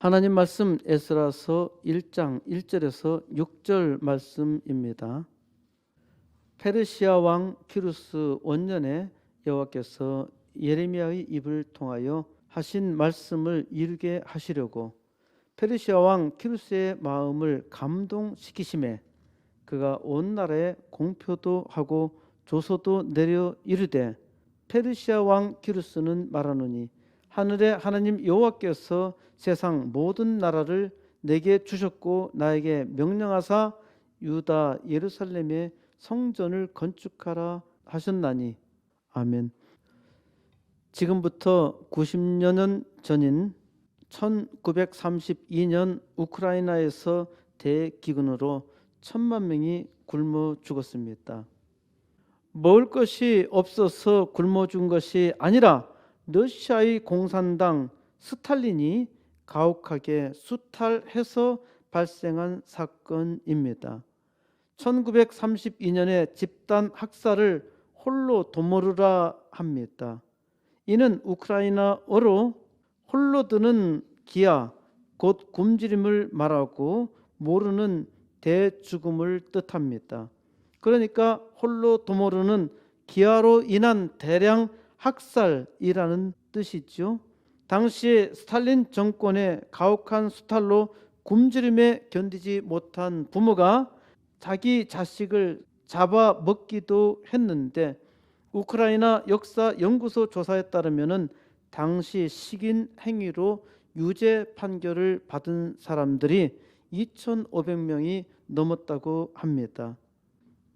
하나님 말씀 에스라서 1장 1절에서 6절 말씀입니다. 페르시아 왕 키루스 원년에 여호와께서 예레미야의 입을 통하여 하신 말씀을 이루게 하시려고 페르시아 왕 키루스의 마음을 감동시키심에 그가 온 나라에 공표도 하고 조서도 내려 이르되, 페르시아 왕 키루스는 말하노니 하늘의 하나님 여호와께서 세상 모든 나라를 내게 주셨고 나에게 명령하사 유다 예루살렘에 성전을 건축하라 하셨나니. 아멘. 지금부터 90여 년 전인 1932년 우크라이나에서 대기근으로 1,000만 명이 굶어 죽었습니다. 먹을 것이 없어서 굶어 죽은 것이 아니라 러시아의 공산당 스탈린이 가혹하게 수탈해서 발생한 사건입니다. 1932년에 집단 학살을 홀로도모르라 합니다. 이는 우크라이나어로 홀로드는 기아, 곧 굶주림을 말하고 모르는 대죽음을 뜻합니다. 그러니까 홀로도모르는 기아로 인한 대량 학살이라는 뜻이죠. 당시 스탈린 정권의 가혹한 수탈로 굶주림에 견디지 못한 부모가 자기 자식을 잡아먹기도 했는데, 우크라이나 역사 연구소 조사에 따르면 당시 식인 행위로 유죄 판결을 받은 사람들이 2,500명이 넘었다고 합니다.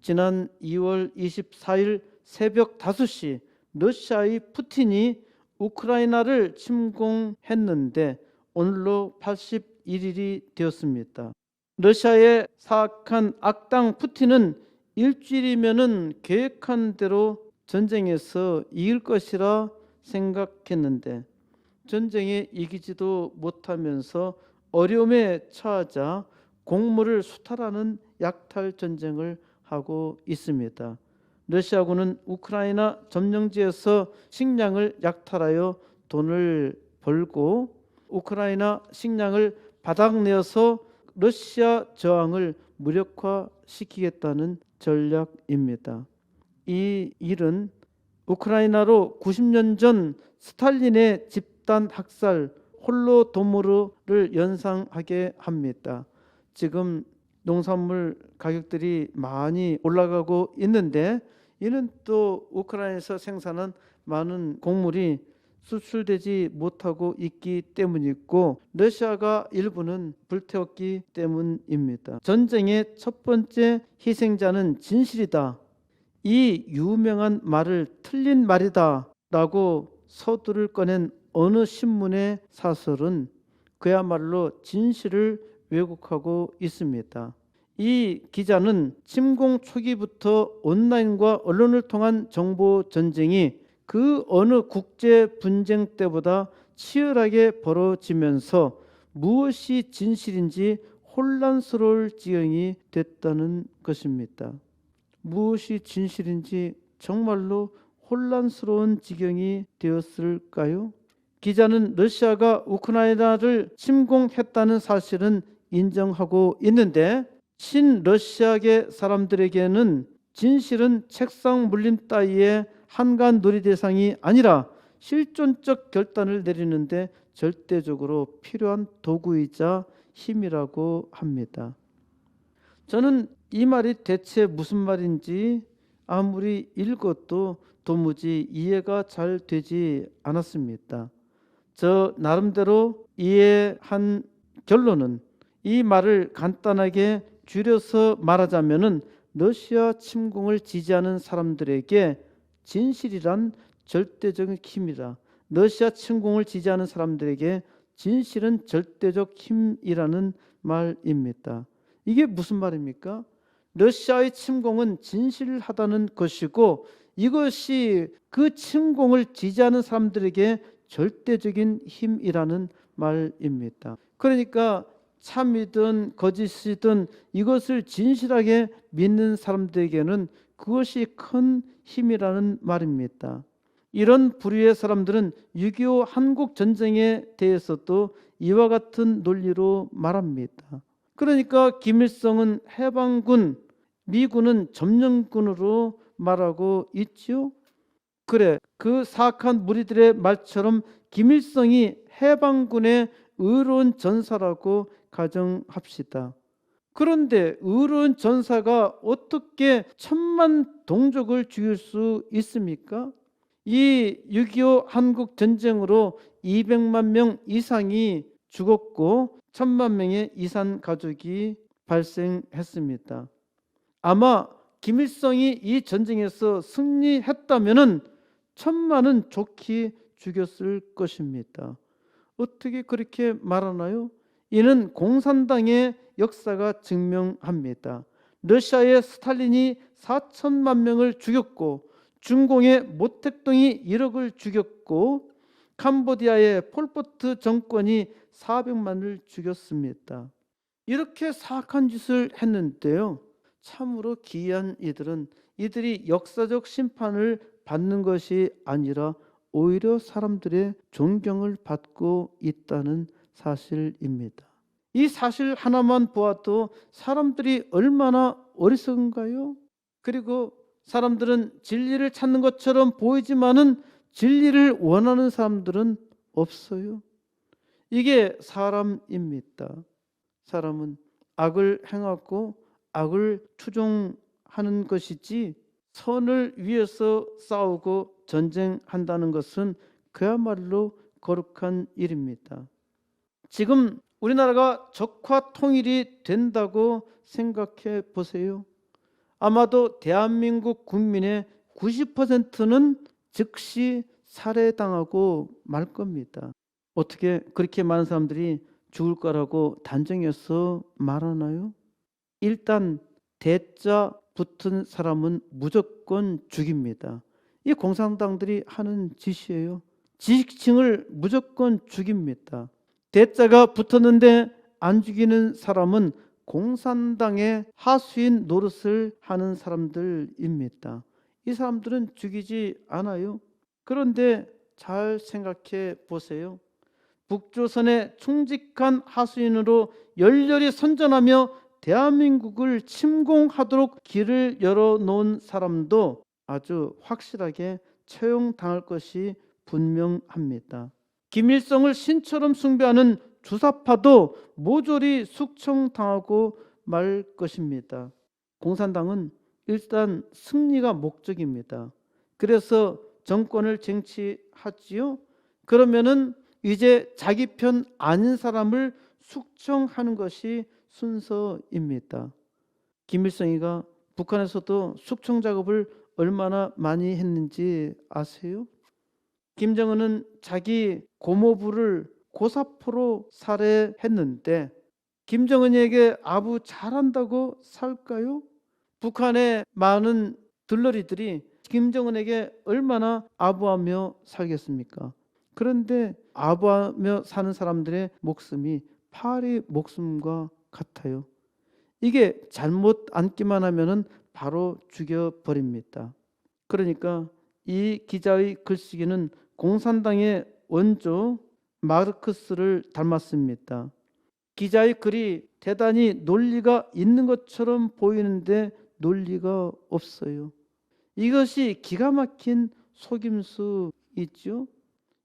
지난 2월 24일 새벽 5시 러시아의 푸틴이 우크라이나를 침공했는데 오늘로 81일이 되었습니다. 러시아의 사악한 악당 푸틴은 일주일이면은 계획한 대로 전쟁에서 이길 것이라 생각했는데 전쟁에 이기지도 못하면서 어려움에 처하자 곡물을 수탈하는 약탈 전쟁을 하고 있습니다. 러시아군은 우크라이나 점령지에서 식량을 약탈하여 돈을 벌고 우크라이나 식량을 바닥내어서 러시아 저항을 무력화시키겠다는 전략입니다. 이 일은 우크라이나로 90년 전 스탈린의 집단 학살 홀로도모르를 연상하게 합니다. 지금 농산물 가격들이 많이 올라가고 있는데 이는 또 우크라이나에서 생산한 많은 곡물이 수출되지 못하고 있기 때문이고 러시아가 일부는 불태웠기 때문입니다. 전쟁의 첫 번째 희생자는 진실이다. 이 유명한 말을 틀린 말이다 라고 서두를 꺼낸 어느 신문의 사설은 그야말로 진실을 왜곡하고 있습니다. 이 기자는 침공 초기부터 온라인과 언론을 통한 정보 전쟁이 그 어느 국제 분쟁 때보다 치열하게 벌어지면서 무엇이 진실인지 혼란스러울 지경이 됐다는 것입니다. 무엇이 진실인지 정말로 혼란스러운 지경이 되었을까요? 기자는 러시아가 우크라이나를 침공했다는 사실은 인정하고 있는데 친러시아계 사람들에게는 진실은 책상 물림 따위의 한간 놀이 대상이 아니라 실존적 결단을 내리는데 절대적으로 필요한 도구이자 힘이라고 합니다. 저는 이 말이 대체 무슨 말인지 아무리 읽어도 도무지 이해가 잘 되지 않았습니다. 저 나름대로 이해한 결론은 이 말을 간단하게 줄여서 말하자면은 러시아 침공을 지지하는 사람들에게 진실이란 절대적 힘이다. 러시아 침공을 지지하는 사람들에게 진실은 절대적 힘이라는 말입니다. 이게 무슨 말입니까? 러시아의 침공은 진실하다는 것이고 이것이 그 침공을 지지하는 사람들에게 절대적인 힘이라는 말입니다. 그러니까 참이든 거짓이든 이것을 진실하게 믿는 사람들에게는 그것이 큰 힘이라는 말입니다. 이런 부류의 사람들은 6.25 한국 전쟁에 대해서도 이와 같은 논리로 말합니다. 그러니까 김일성은 해방군, 미군은 점령군으로 말하고 있지요. 그래, 그 사악한 무리들의 말처럼 김일성이 해방군의 의로운 전사라고 가정합시다. 그런데 의로운 전사가 어떻게 1,000만 동족을 죽일 수 있습니까? 이 6.25 한국 전쟁으로 200만 명 이상이 죽었고 1,000만 명의 이산 가족이 발생했습니다. 아마 김일성이 이 전쟁에서 승리했다면은 1,000만은 좋게 죽였을 것입니다. 어떻게 그렇게 말하나요? 이는 공산당의 역사가 증명합니다. 러시아의 스탈린이 4천만 명을 죽였고 중공의 모택동이 1억을 죽였고 캄보디아의 폴포트 정권이 400만을 죽였습니다. 이렇게 사악한 짓을 했는데요. 참으로 기이한 이들이 역사적 심판을 받는 것이 아니라 오히려 사람들의 존경을 받고 있다는 사실입니다. 이 사실 하나만 보아도 사람들이 얼마나 어리석은가요? 그리고 사람들은 진리를 찾는 것처럼 보이지만은 진리를 원하는 사람들은 없어요. 이게 사람입니다. 사람은 악을 행하고 악을 추종하는 것이지 선을 위해서 싸우고 전쟁한다는 것은 그야말로 거룩한 일입니다. 지금 우리나라가 적화 통일이 된다고 생각해 보세요. 아마도 대한민국 국민의 90%는 즉시 살해당하고 말 겁니다. 어떻게 그렇게 많은 사람들이 죽을 거라고 단정해서 말하나요? 일단 대자 붙은 사람은 무조건 죽입니다. 이 공산당들이 하는 짓이에요. 지식층을 무조건 죽입니다. 대자가 붙었는데 안 죽이는 사람은 공산당의 하수인 노릇을 하는 사람들입니다. 이 사람들은 죽이지 않아요. 그런데 잘 생각해 보세요. 북조선의 충직한 하수인으로 열렬히 선전하며 대한민국을 침공하도록 길을 열어놓은 사람도 아주 확실하게 처형당할 것이 분명합니다. 김일성을 신처럼 숭배하는 주사파도 모조리 숙청당하고 말 것입니다. 공산당은 일단 승리가 목적입니다. 그래서 정권을 쟁취하지요. 그러면은 이제 자기 편 아닌 사람을 숙청하는 것이 순서입니다. 김일성이가 북한에서도 숙청 작업을 얼마나 많이 했는지 아세요? 김정은은 자기 고모부를 고사포로 살해했는데 김정은에게 아부 잘한다고 살까요? 북한의 많은 들러리들이 김정은에게 얼마나 아부하며 살겠습니까? 그런데 아부하며 사는 사람들의 목숨이 파리 목숨과 같아요. 이게 잘못 앉기만 하면은 바로 죽여버립니다. 그러니까 이 기자의 글쓰기는 공산당의 원조 마르크스를 닮았습니다. 기자의 글이 대단히 논리가 있는 것처럼 보이는데 논리가 없어요. 이것이 기가 막힌 속임수이죠.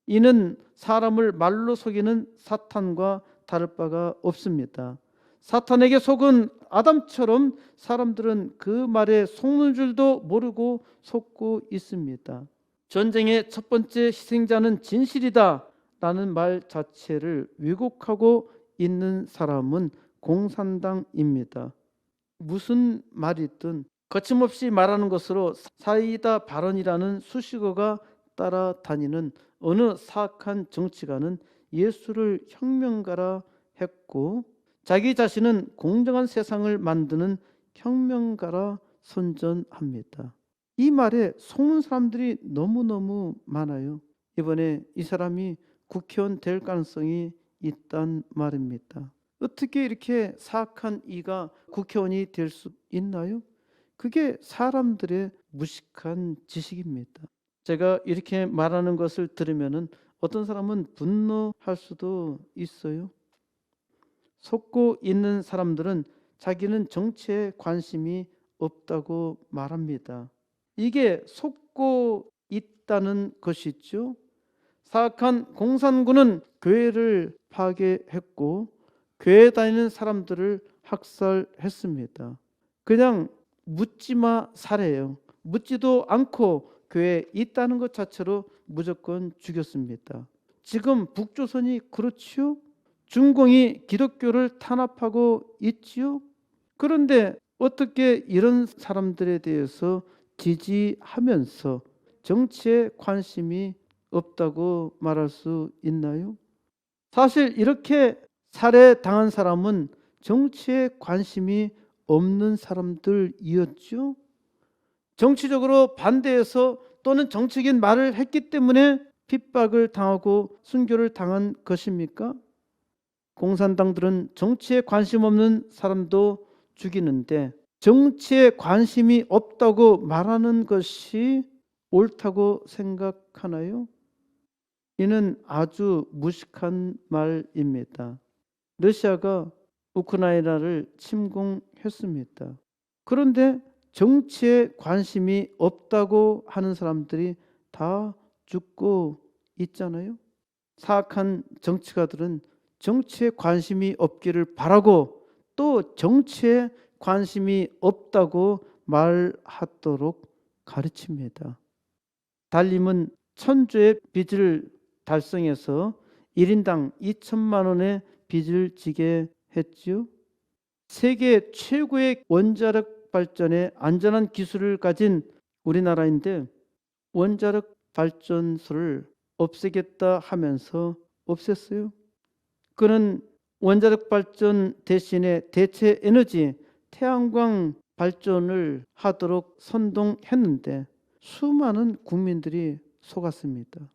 이는 사람을 말로 속이는 사탄과 다를 바가 없습니다. 사탄에게 속은 아담처럼 사람들은 그 말에 속는 줄도 모르고 속고 있습니다. 전쟁의 첫 번째 희생자는 진실이다 라는 말 자체를 왜곡하고 있는 사람은 공산당입니다. 무슨 말이든 거침없이 말하는 것으로 사이다 발언이라는 수식어가 따라다니는 어느 사악한 정치가는 예수를 혁명가라 했고 자기 자신은 공정한 세상을 만드는 혁명가라 선전합니다. 이 말에 속는 사람들이 너무너무 많아요. 이번에 이 사람이 국회의원 될 가능성이 있단 말입니다. 어떻게 이렇게 사악한 이가 국회의원이 될 수 있나요? 그게 사람들의 무식한 지식입니다. 제가 이렇게 말하는 것을 들으면은 어떤 사람은 분노할 수도 있어요. 속고 있는 사람들은 자기는 정치에 관심이 없다고 말합니다. 이게 속고 있다는 것이죠. 사악한 공산군은 교회를 파괴했고 교회 다니는 사람들을 학살했습니다. 그냥 묻지마 살해요. 묻지도 않고 교회에 있다는 것 자체로 무조건 죽였습니다. 지금 북조선이 그렇지요? 중공이 기독교를 탄압하고 있지요? 그런데 어떻게 이런 사람들에 대해서 지지하면서 정치에 관심이 없다고 말할 수 있나요? 사실 이렇게 살해당한 사람은 정치에 관심이 없는 사람들이었죠. 정치적으로 반대해서 또는 정치적인 말을 했기 때문에 핍박을 당하고 순교를 당한 것입니까? 공산당들은 정치에 관심 없는 사람도 죽이는데 정치에 관심이 없다고 말하는 것이 옳다고 생각하나요? 이는 아주 무식한 말입니다. 러시아가 우크라이나를 침공했습니다. 그런데 정치에 관심이 없다고 하는 사람들이 다 죽고 있잖아요. 사악한 정치가들은 정치에 관심이 없기를 바라고 또 정치에 관심이 없다고 말하도록 가르칩니다. 달림은 천조의 빚을 달성해서 1인당 2천만 원의 빚을 지게 했지요. 세계 최고의 원자력 발전에 안전한 기술을 가진 우리나라인데 원자력 발전소를 없애겠다 하면서 없앴어요. 그는 원자력 발전 대신에 대체 에너지 태양광 발전을 하도록 선동했는데 수많은 국민들이 속았습니다.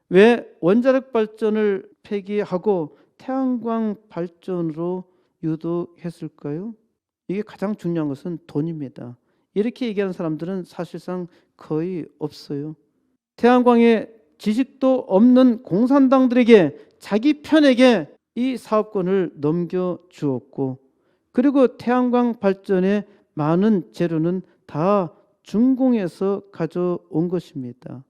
왜 원자력 발전을 폐기하고 태양광 발전으로 유도했을까요? 이게 가장 중요한 것은 돈입니다. 이렇게 얘기하는 사람들은 사실상 거의 없어요. 태양광에 지식도 없는 공산당들에게 자기 편에게 이 사업권을 넘겨주었고 그리고 태양광 발전의 많은 재료는 다 중공에서 가져온 것입니다.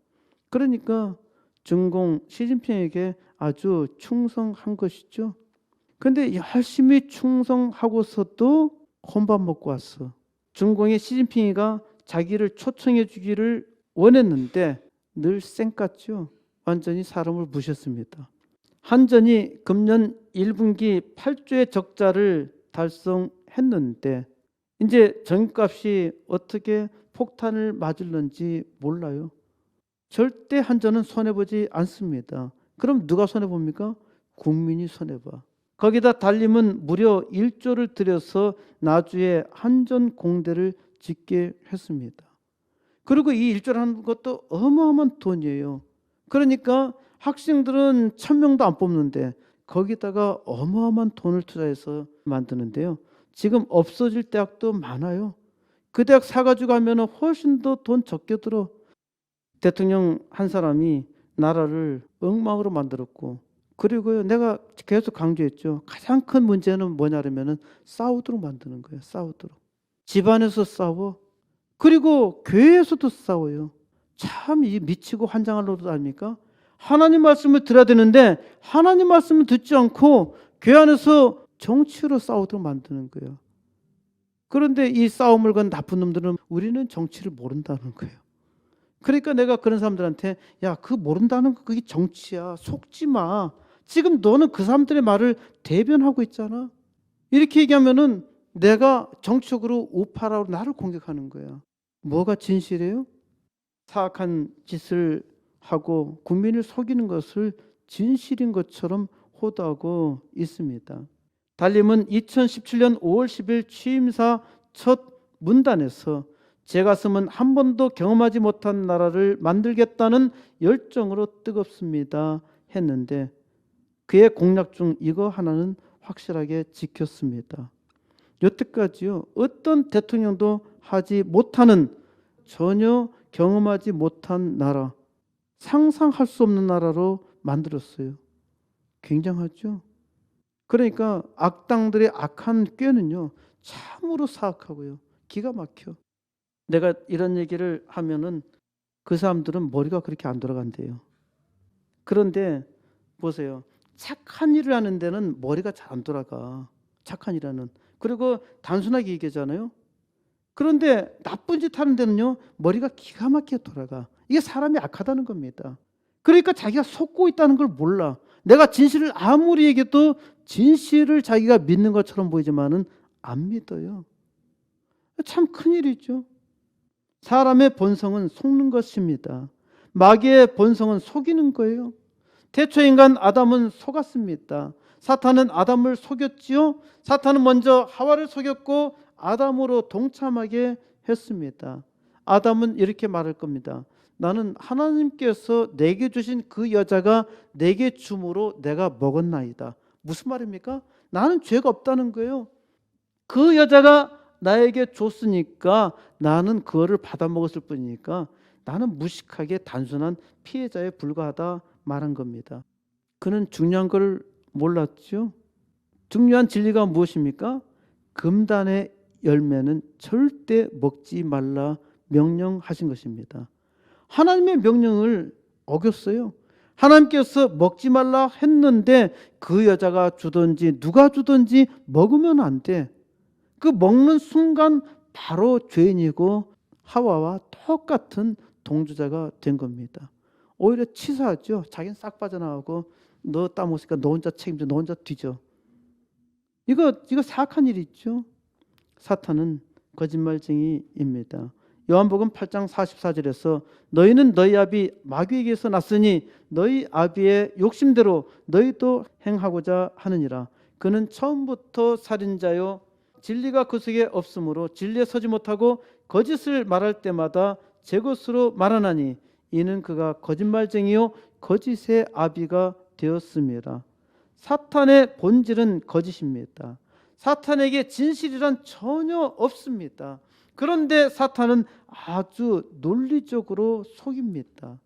그러니까 중공 시진핑에게 아주 충성한 것이죠. 그런데 열심히 충성하고서도 혼밥 먹고 왔어. 중공의 시진핑이가 자기를 초청해 주기를 원했는데 늘 쌩깠죠. 완전히 사람을 무셨습니다. 한전이 금년 1분기 8조의 적자를 달성했는데 이제 전기값이 어떻게 폭탄을 맞을는지 몰라요. 절대 한전은 손해보지 않습니다. 그럼 누가 손해봅니까? 국민이 손해봐. 거기다 달림은 무려 1조를 들여서 나주에 한전 공대를 짓게 했습니다. 그리고 이 1조라는 것도 어마어마한 돈이에요. 그러니까 학생들은 1000명도 안 뽑는데 거기다가 어마어마한 돈을 투자해서 만드는데요. 지금 없어질 대학도 많아요. 그 대학 사가지고 하면 훨씬 더 돈 적게 들어. 대통령 한 사람이 나라를 엉망으로 만들었고 그리고요 내가 계속 강조했죠. 가장 큰 문제는 뭐냐면은 싸우도록 만드는 거예요. 싸우도록. 집안에서 싸워. 그리고 교회에서도 싸워요. 참 이 미치고 환장할 노릇 아닙니까? 하나님 말씀을 들어야 되는데 하나님 말씀을 듣지 않고 교회 안에서 정치로 싸우도록 만드는 거예요. 그런데 이 싸움을 건 나쁜 놈들은 우리는 정치를 모른다는 거예요. 그러니까 내가 그런 사람들한테 야, 그거 모른다는 거 그게 정치야. 속지 마. 지금 너는 그 사람들의 말을 대변하고 있잖아. 이렇게 얘기하면은 내가 정치적으로 우파라고 나를 공격하는 거야. 뭐가 진실이에요? 사악한 짓을 하고 국민을 속이는 것을 진실인 것처럼 호도하고 있습니다. 달림은 2017년 5월 10일 취임사 첫 문단에서 제 가슴은 한 번도 경험하지 못한 나라를 만들겠다는 열정으로 뜨겁습니다 했는데 그의 공약 중 이거 하나는 확실하게 지켰습니다. 여태까지요 어떤 대통령도 하지 못하는 전혀 경험하지 못한 나라 상상할 수 없는 나라로 만들었어요. 굉장하죠? 그러니까 악당들의 악한 꾀는요, 참으로 사악하고요. 기가 막혀. 내가 이런 얘기를 하면은 그 사람들은 머리가 그렇게 안 돌아간대요. 그런데 보세요. 착한 일을 하는 데는 머리가 잘 안 돌아가. 착한 일하는. 그리고 단순하게 얘기하잖아요. 그런데 나쁜 짓 하는 데는요, 머리가 기가 막히게 돌아가. 이게 사람이 악하다는 겁니다. 그러니까 자기가 속고 있다는 걸 몰라. 내가 진실을 아무리 얘기해도 진실을 자기가 믿는 것처럼 보이지만은 안 믿어요. 참 큰일이죠. 사람의 본성은 속는 것입니다. 마귀의 본성은 속이는 거예요. 태초 인간 아담은 속았습니다. 사탄은 아담을 속였지요. 사탄은 먼저 하와를 속였고 아담으로 동참하게 했습니다. 아담은 이렇게 말할 겁니다. 나는 하나님께서 내게 주신 그 여자가 내게 줌으로 내가 먹었나이다. 무슨 말입니까? 나는 죄가 없다는 거예요. 그 여자가 나에게 줬으니까 나는 그거를 받아 먹었을 뿐이니까 나는 무식하게 단순한 피해자에 불과하다 말한 겁니다. 그는 중요한 걸 몰랐죠. 중요한 진리가 무엇입니까? 금단의 열매는 절대 먹지 말라 명령하신 것입니다. 하나님의 명령을 어겼어요. 하나님께서 먹지 말라 했는데 그 여자가 주든지 누가 주든지 먹으면 안 돼. 그 먹는 순간 바로 죄인이고 하와와 똑같은 동조자가 된 겁니다. 오히려 치사하죠. 자기는 싹 빠져나가고 너 따먹으니까 너 혼자 책임져, 너 혼자 뒤져. 이거 사악한 일이 있죠. 사탄은 거짓말쟁이입니다. 요한복음 8장 44절에서 너희는 너희 아비 마귀에게서 났으니 너희 아비의 욕심대로 너희도 행하고자 하느니라. 그는 처음부터 살인자요 진리가 그 속에 없으므로 진리에 서지 못하고 거짓을 말할 때마다 제 것으로 말하나니 이는 그가 거짓말쟁이요 거짓의 아비가 되었습니다. 사탄의 본질은 거짓입니다. 사탄에게 진실이란 전혀 없습니다. 그런데 사탄은 아주 논리적으로 속입니다.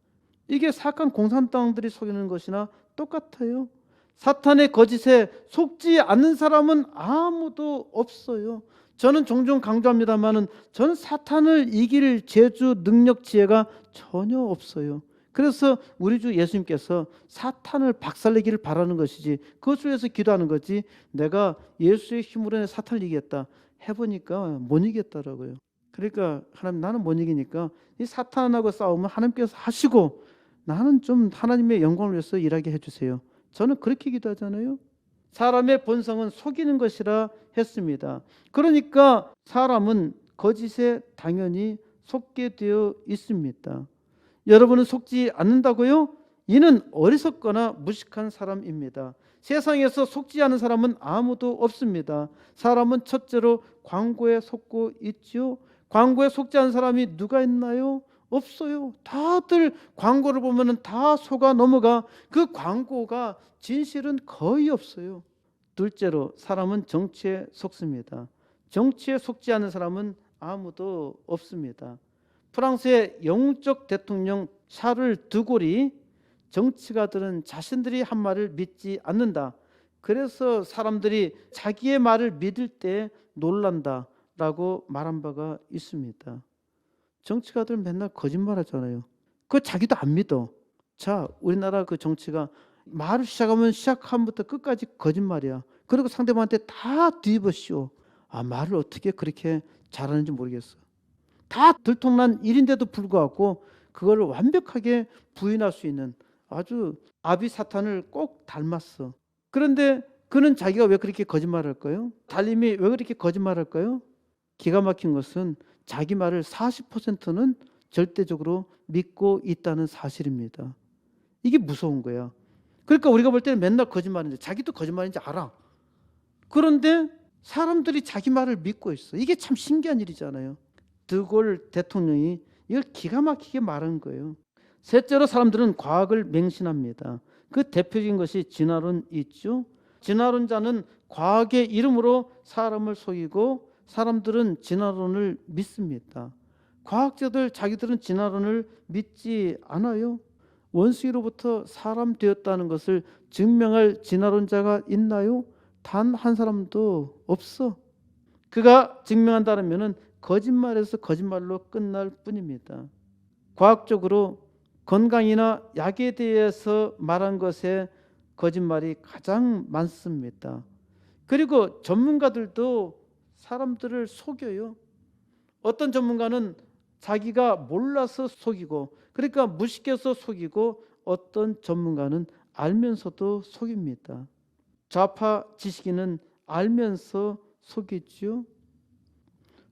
이게 사악한 공산당들이 속이는 것이나 똑같아요. 사탄의 거짓에 속지 않는 사람은 아무도 없어요. 저는 종종 강조합니다만은 저는 사탄을 이길 재주, 능력, 지혜가 전혀 없어요. 그래서 우리 주 예수님께서 사탄을 박살내기를 바라는 것이지 그것을 위해서 기도하는 거지 내가 예수의 힘으로 사탄을 이기겠다 해보니까 못 이기겠더라고요. 그러니까 하나님 나는 못 이기니까 이 사탄하고 싸우면 하나님께서 하시고 나는 좀 하나님의 영광을 위해서 일하게 해주세요. 저는 그렇게 기도하잖아요. 사람의 본성은 속이는 것이라 했습니다. 그러니까 사람은 거짓에 당연히 속게 되어 있습니다. 여러분은 속지 않는다고요? 이는 어리석거나 무식한 사람입니다. 세상에서 속지 않은 사람은 아무도 없습니다. 사람은 첫째로 광고에 속고 있지요. 광고에 속지 않은 사람이 누가 있나요? 없어요. 다들 광고를 보면 다 속아 넘어가. 그 광고가 진실은 거의 없어요. 둘째로 사람은 정치에 속습니다. 정치에 속지 않은 사람은 아무도 없습니다. 프랑스의 영적 대통령 샤를 드골이 정치가들은 자신들이 한 말을 믿지 않는다. 그래서 사람들이 자기의 말을 믿을 때 놀란다라고 말한 바가 있습니다. 정치가들 맨날 거짓말하잖아요. 그거 자기도 안 믿어. 자, 우리나라 그 정치가 말을 시작하면 시작함부터 끝까지 거짓말이야. 그리고 상대방한테 다 뒤집어 씌워. 아, 말을 어떻게 그렇게 잘하는지 모르겠어. 다 들통난 일인데도 불구하고 그걸 완벽하게 부인할 수 있는 아주 아비 사탄을 꼭 닮았어. 그런데 그는 자기가 왜 그렇게 거짓말할까요? 달님이 왜 그렇게 거짓말할까요? 기가 막힌 것은 자기 말을 40%는 절대적으로 믿고 있다는 사실입니다. 이게 무서운 거야. 그러니까 우리가 볼 때는 맨날 거짓말인데 자기도 거짓말인지 알아. 그런데 사람들이 자기 말을 믿고 있어. 이게 참 신기한 일이잖아요. 드골 대통령이 이걸 기가 막히게 말한 거예요. 셋째로 사람들은 과학을 맹신합니다. 그 대표적인 것이 진화론 있죠. 진화론자는 과학의 이름으로 사람을 속이고 사람들은 진화론을 믿습니다. 과학자들 자기들은 진화론을 믿지 않아요. 원숭이로부터 사람 되었다는 것을 증명할 진화론자가 있나요? 단 한 사람도 없어. 그가 증명한다면은 거짓말에서 거짓말로 끝날 뿐입니다. 과학적으로 건강이나 약에 대해서 말한 것에 거짓말이 가장 많습니다. 그리고 전문가들도 사람들을 속여요. 어떤 전문가는 자기가 몰라서 속이고, 그러니까 무식해서 속이고, 어떤 전문가는 알면서도 속입니다. 좌파 지식인은 알면서 속이죠.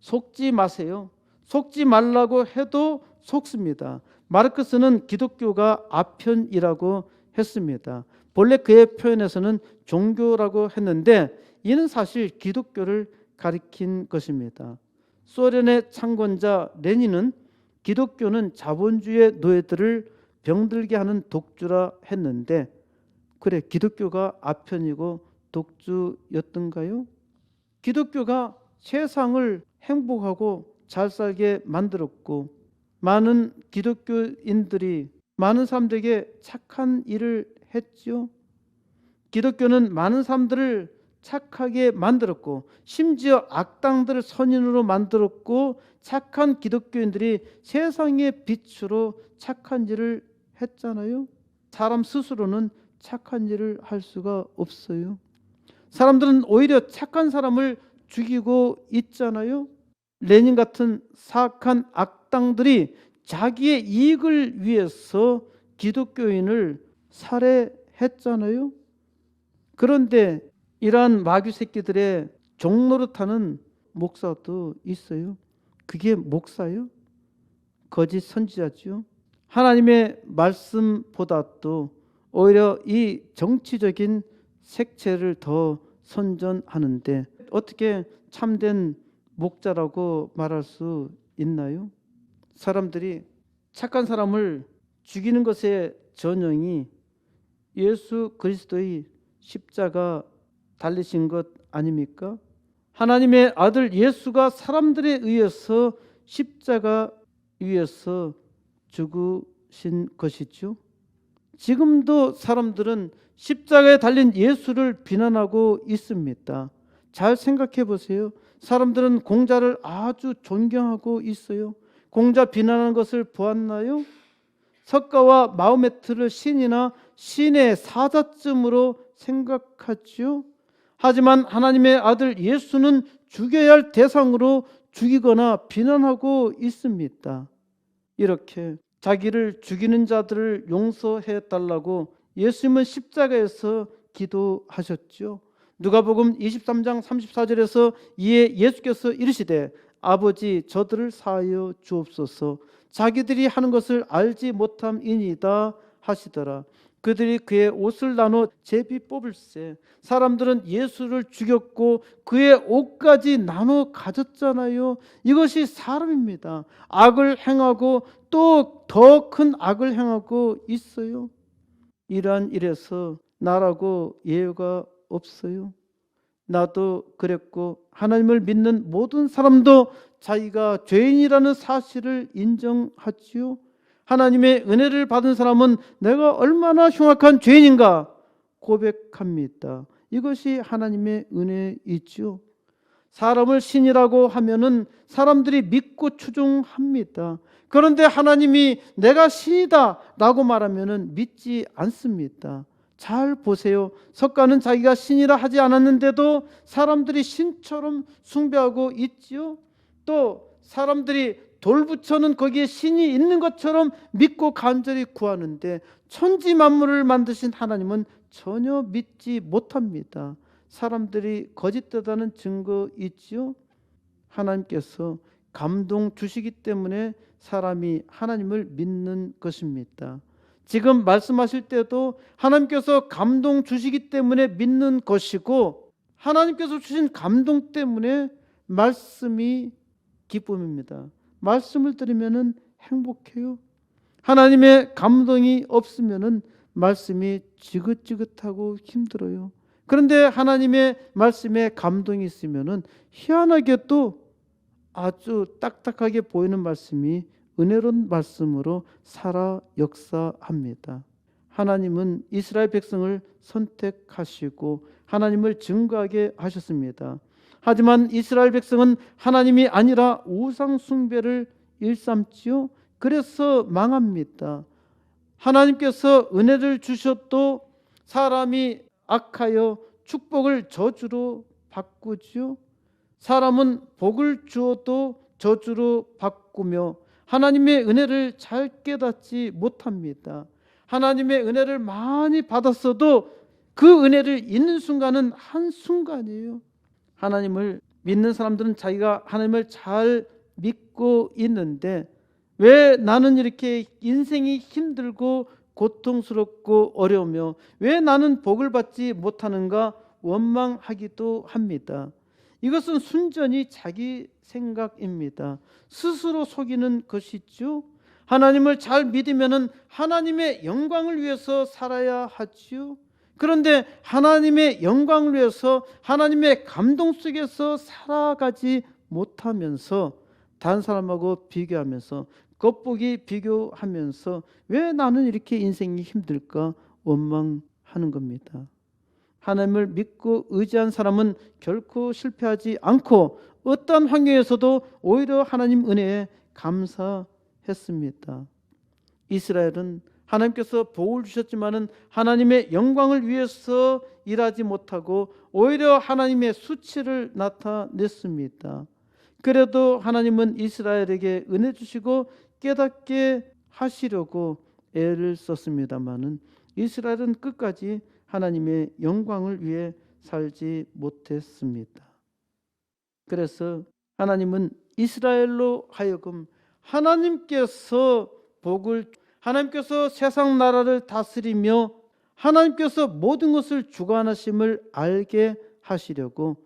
속지 마세요. 속지 말라고 해도 속습니다. 마르크스는 기독교가 아편이라고 했습니다. 본래 그의 표현에서는 종교라고 했는데 이는 사실 기독교를 가리킨 것입니다. 소련의 창건자 레닌은 기독교는 자본주의 노예들을 병들게 하는 독주라 했는데, 그래, 기독교가 아편이고 독주였던가요? 기독교가 세상을 행복하고 잘 살게 만들었고, 많은 기독교인들이 많은 사람들에게 착한 일을 했죠. 기독교는 많은 사람들을 착하게 만들었고, 심지어 악당들을 선인으로 만들었고, 착한 기독교인들이 세상의 빛으로 착한 일을 했잖아요. 사람 스스로는 착한 일을 할 수가 없어요. 사람들은 오히려 착한 사람을 죽이고 있잖아요. 레닌 같은 사악한 악당들이 자기의 이익을 위해서 기독교인을 살해했잖아요. 그런데 이러한 마귀 새끼들의 종노릇하는 목사도 있어요. 그게 목사요? 거짓 선지자죠. 하나님의 말씀보다도 오히려 이 정치적인 색채를 더 선전하는데 어떻게 참된 목자라고 말할 수 있나요? 사람들이 착한 사람을 죽이는 것의 전형이 예수 그리스도의 십자가 달리신 것 아닙니까? 하나님의 아들 예수가 사람들에 의해서 십자가 위에서 죽으신 것이죠. 지금도 사람들은 십자가에 달린 예수를 비난하고 있습니다. 잘 생각해 보세요. 사람들은 공자를 아주 존경하고 있어요. 공자 비난하는 것을 보았나요? 석가와 마호메트를 신이나 신의 사자쯤으로 생각하죠. 하지만 하나님의 아들 예수는 죽여야 할 대상으로 죽이거나 비난하고 있습니다. 이렇게 자기를 죽이는 자들을 용서해 달라고 예수님은 십자가에서 기도하셨죠. 누가복음 23장 34절에서 이에 예수께서 이르시되 아버지 저들을 사하여 주옵소서 자기들이 하는 것을 알지 못함이니이다 하시더라. 그들이 그의 옷을 나눠 제비 뽑을세. 사람들은 예수를 죽였고 그의 옷까지 나눠 가졌잖아요. 이것이 사람입니다. 악을 행하고 또 더 큰 악을 행하고 있어요. 이러한 일에서 나라고 예외가 없어요. 나도 그랬고 하나님을 믿는 모든 사람도 자기가 죄인이라는 사실을 인정하지요. 하나님의 은혜를 받은 사람은 내가 얼마나 흉악한 죄인인가 고백합니다. 이것이 하나님의 은혜이죠. 사람을 신이라고 하면은 사람들이 믿고 추종합니다. 그런데 하나님이 내가 신이다 라고 말하면은 믿지 않습니다. 잘 보세요. 석가는 자기가 신이라 하지 않았는데도 사람들이 신처럼 숭배하고 있지요. 또 사람들이 돌 붙여는 거기에 신이 있는 것처럼 믿고 간절히 구하는데 천지 만물을 만드신 하나님은 전혀 믿지 못합니다. 사람들이 거짓되다는 증거 있지요. 하나님께서 감동 주시기 때문에 사람이 하나님을 믿는 것입니다. 지금 말씀하실 때도 하나님께서 감동 주시기 때문에 믿는 것이고 하나님께서 주신 감동 때문에 말씀이 기쁨입니다. 말씀을 들으면 행복해요. 하나님의 감동이 없으면 말씀이 지긋지긋하고 힘들어요. 그런데 하나님의 말씀에 감동이 있으면 희한하게 또 아주 딱딱하게 보이는 말씀이 은혜로운 말씀으로 살아 역사합니다. 하나님은 이스라엘 백성을 선택하시고 하나님을 증거하게 하셨습니다. 하지만 이스라엘 백성은 하나님이 아니라 우상 숭배를 일삼지요. 그래서 망합니다. 하나님께서 은혜를 주셔도 사람이 악하여 축복을 저주로 바꾸지요. 사람은 복을 주어도 저주로 바꾸며 하나님의 은혜를 잘 깨닫지 못합니다. 하나님의 은혜를 많이 받았어도 그 은혜를 잊는 순간은 한순간이에요. 하나님을 믿는 사람들은 자기가 하나님을 잘 믿고 있는데 왜 나는 이렇게 인생이 힘들고 고통스럽고 어려우며 왜 나는 복을 받지 못하는가 원망하기도 합니다. 이것은 순전히 자기 생각입니다. 스스로 속이는 것이죠. 하나님을 잘 믿으면 하나님의 영광을 위해서 살아야 하지요. 그런데 하나님의 영광을 위해서 하나님의 감동 속에서 살아가지 못하면서 다른 사람하고 비교하면서 겉보기 비교하면서 왜 나는 이렇게 인생이 힘들까 원망하는 겁니다. 하나님을 믿고 의지한 사람은 결코 실패하지 않고 어떠한 환경에서도 오히려 하나님 은혜에 감사했습니다. 이스라엘은 하나님께서 복을 주셨지만은 하나님의 영광을 위해서 일하지 못하고 오히려 하나님의 수치를 나타냈습니다. 그래도 하나님은 이스라엘에게 은혜 주시고 깨닫게 하시려고 애를 썼습니다마는 이스라엘은 끝까지 하나님의 영광을 위해 살지 못했습니다. 그래서 하나님은 이스라엘로 하여금 하나님께서 세상 나라를 다스리며 하나님께서 모든 것을 주관하심을 알게 하시려고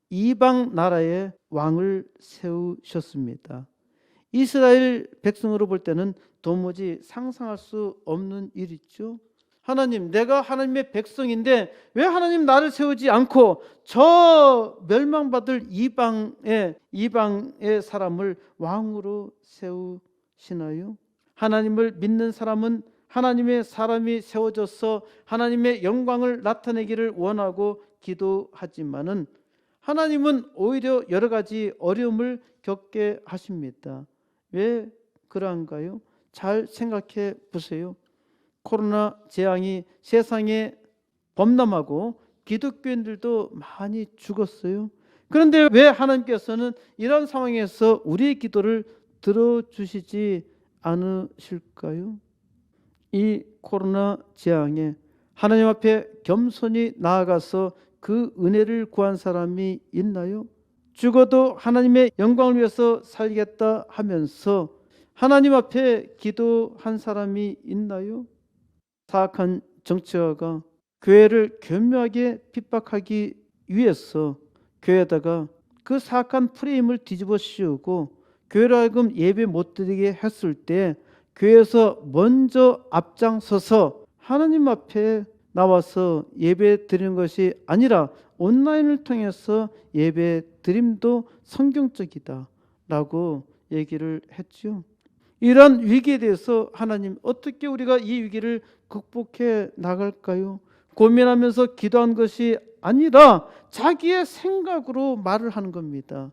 이방 나라의 왕을 세우셨습니다. 이스라엘 백성으로 볼 때는 도무지 상상할 수 없는 일이죠. 하나님, 내가 하나님의 백성인데 왜 하나님 나를 세우지 않고 저 멸망받을 이방의 사람을 왕으로 세우시나요? 하나님을 믿는 사람은 하나님의 사람이 세워져서 하나님의 영광을 나타내기를 원하고 기도하지만은 하나님은 오히려 여러 가지 어려움을 겪게 하십니다. 왜 그러한가요? 잘 생각해 보세요. 코로나 재앙이 세상에 범람하고 기독교인들도 많이 죽었어요. 그런데 왜 하나님께서는 이런 상황에서 우리의 기도를 들어주시지 않으실까요? 이 코로나 재앙에 하나님 앞에 겸손히 나아가서 그 은혜를 구한 사람이 있나요? 죽어도 하나님의 영광을 위해서 살겠다 하면서 하나님 앞에 기도한 사람이 있나요? 사악한 정치가가 교회를 교묘하게 핍박하기 위해서 교회에다가 그 사악한 프레임을 뒤집어 씌우고 교회로 하여금 예배 못 드리게 했을 때 교회에서 먼저 앞장서서 하나님 앞에 나와서 예배 드리는 것이 아니라 온라인을 통해서 예배 드림도 성경적이다 라고 얘기를 했죠. 이런 위기에 대해서 하나님 어떻게 우리가 이 위기를 극복해 나갈까요? 고민하면서 기도한 것이 아니라 자기의 생각으로 말을 하는 겁니다.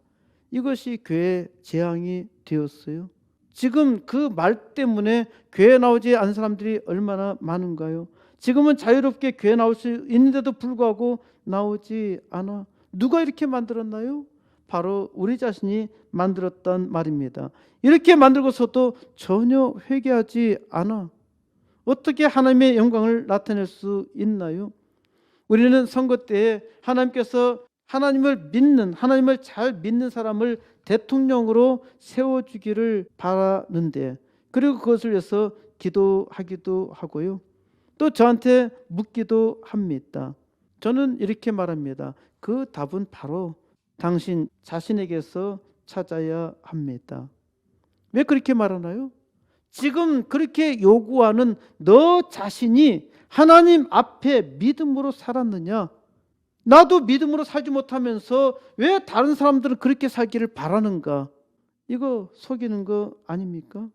이것이 교회 재앙이 되었어요. 지금 그 말 때문에 교회 나오지 않은 사람들이 얼마나 많은가요? 지금은 자유롭게 교회 나올 수 있는데도 불구하고 나오지 않아. 누가 이렇게 만들었나요? 바로 우리 자신이 만들었단 말입니다. 이렇게 만들고서도 전혀 회개하지 않아. 어떻게 하나님의 영광을 나타낼 수 있나요? 우리는 선거 때에 하나님께서 하나님을 잘 믿는 사람을 대통령으로 세워주기를 바라는데, 그리고 그것을 위해서 기도하기도 하고요. 또 저한테 묻기도 합니다. 저는 이렇게 말합니다. 그 답은 바로 당신 자신에게서 찾아야 합니다. 왜 그렇게 말하나요? 지금 그렇게 요구하는 너 자신이 하나님 앞에 믿음으로 살았느냐? 나도 믿음으로 살지 못하면서 왜 다른 사람들은 그렇게 살기를 바라는가? 이거 속이는 거 아닙니까?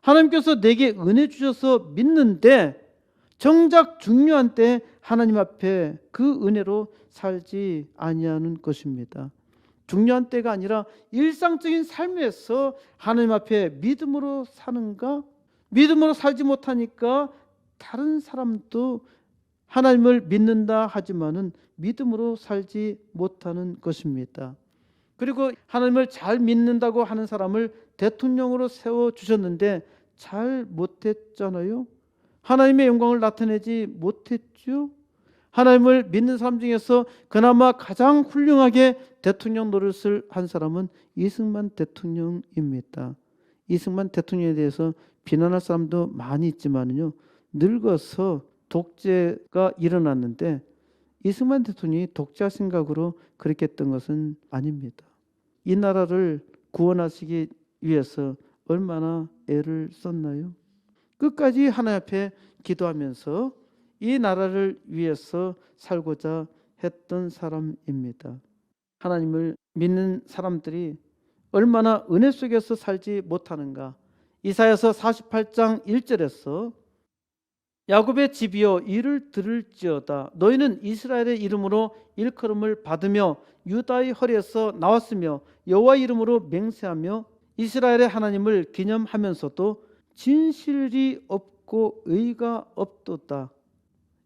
하나님께서 내게 은혜 주셔서 믿는데 정작 중요한 때 하나님 앞에 그 은혜로 살지 아니하는 것입니다. 중요한 때가 아니라 일상적인 삶에서 하나님 앞에 믿음으로 사는가? 믿음으로 살지 못하니까 다른 사람도 하나님을 믿는다 하지만은 믿음으로 살지 못하는 것입니다. 그리고 하나님을 잘 믿는다고 하는 사람을 대통령으로 세워주셨는데 잘 못했잖아요. 하나님의 영광을 나타내지 못했죠. 하나님을 믿는 사람 중에서 그나마 가장 훌륭하게 대통령 노릇을 한 사람은 이승만 대통령입니다. 이승만 대통령에 대해서 비난할 사람도 많이 있지만요, 늙어서 독재가 일어났는데 이승만 대통령이 독자 생각으로 그렇게 했던 것은 아닙니다. 이 나라를 구원하시기 위해서 얼마나 애를 썼나요? 끝까지 하나님 앞에 기도하면서 이 나라를 위해서 살고자 했던 사람입니다. 하나님을 믿는 사람들이 얼마나 은혜 속에서 살지 못하는가. 이사야서 48장 1절에서 야곱의 집이여 이를 들을지어다. 너희는 이스라엘의 이름으로 일컬음을 받으며 유다의 허리에서 나왔으며 여호와 이름으로 맹세하며 이스라엘의 하나님을 기념하면서도 진실이 없고 의가 없도다.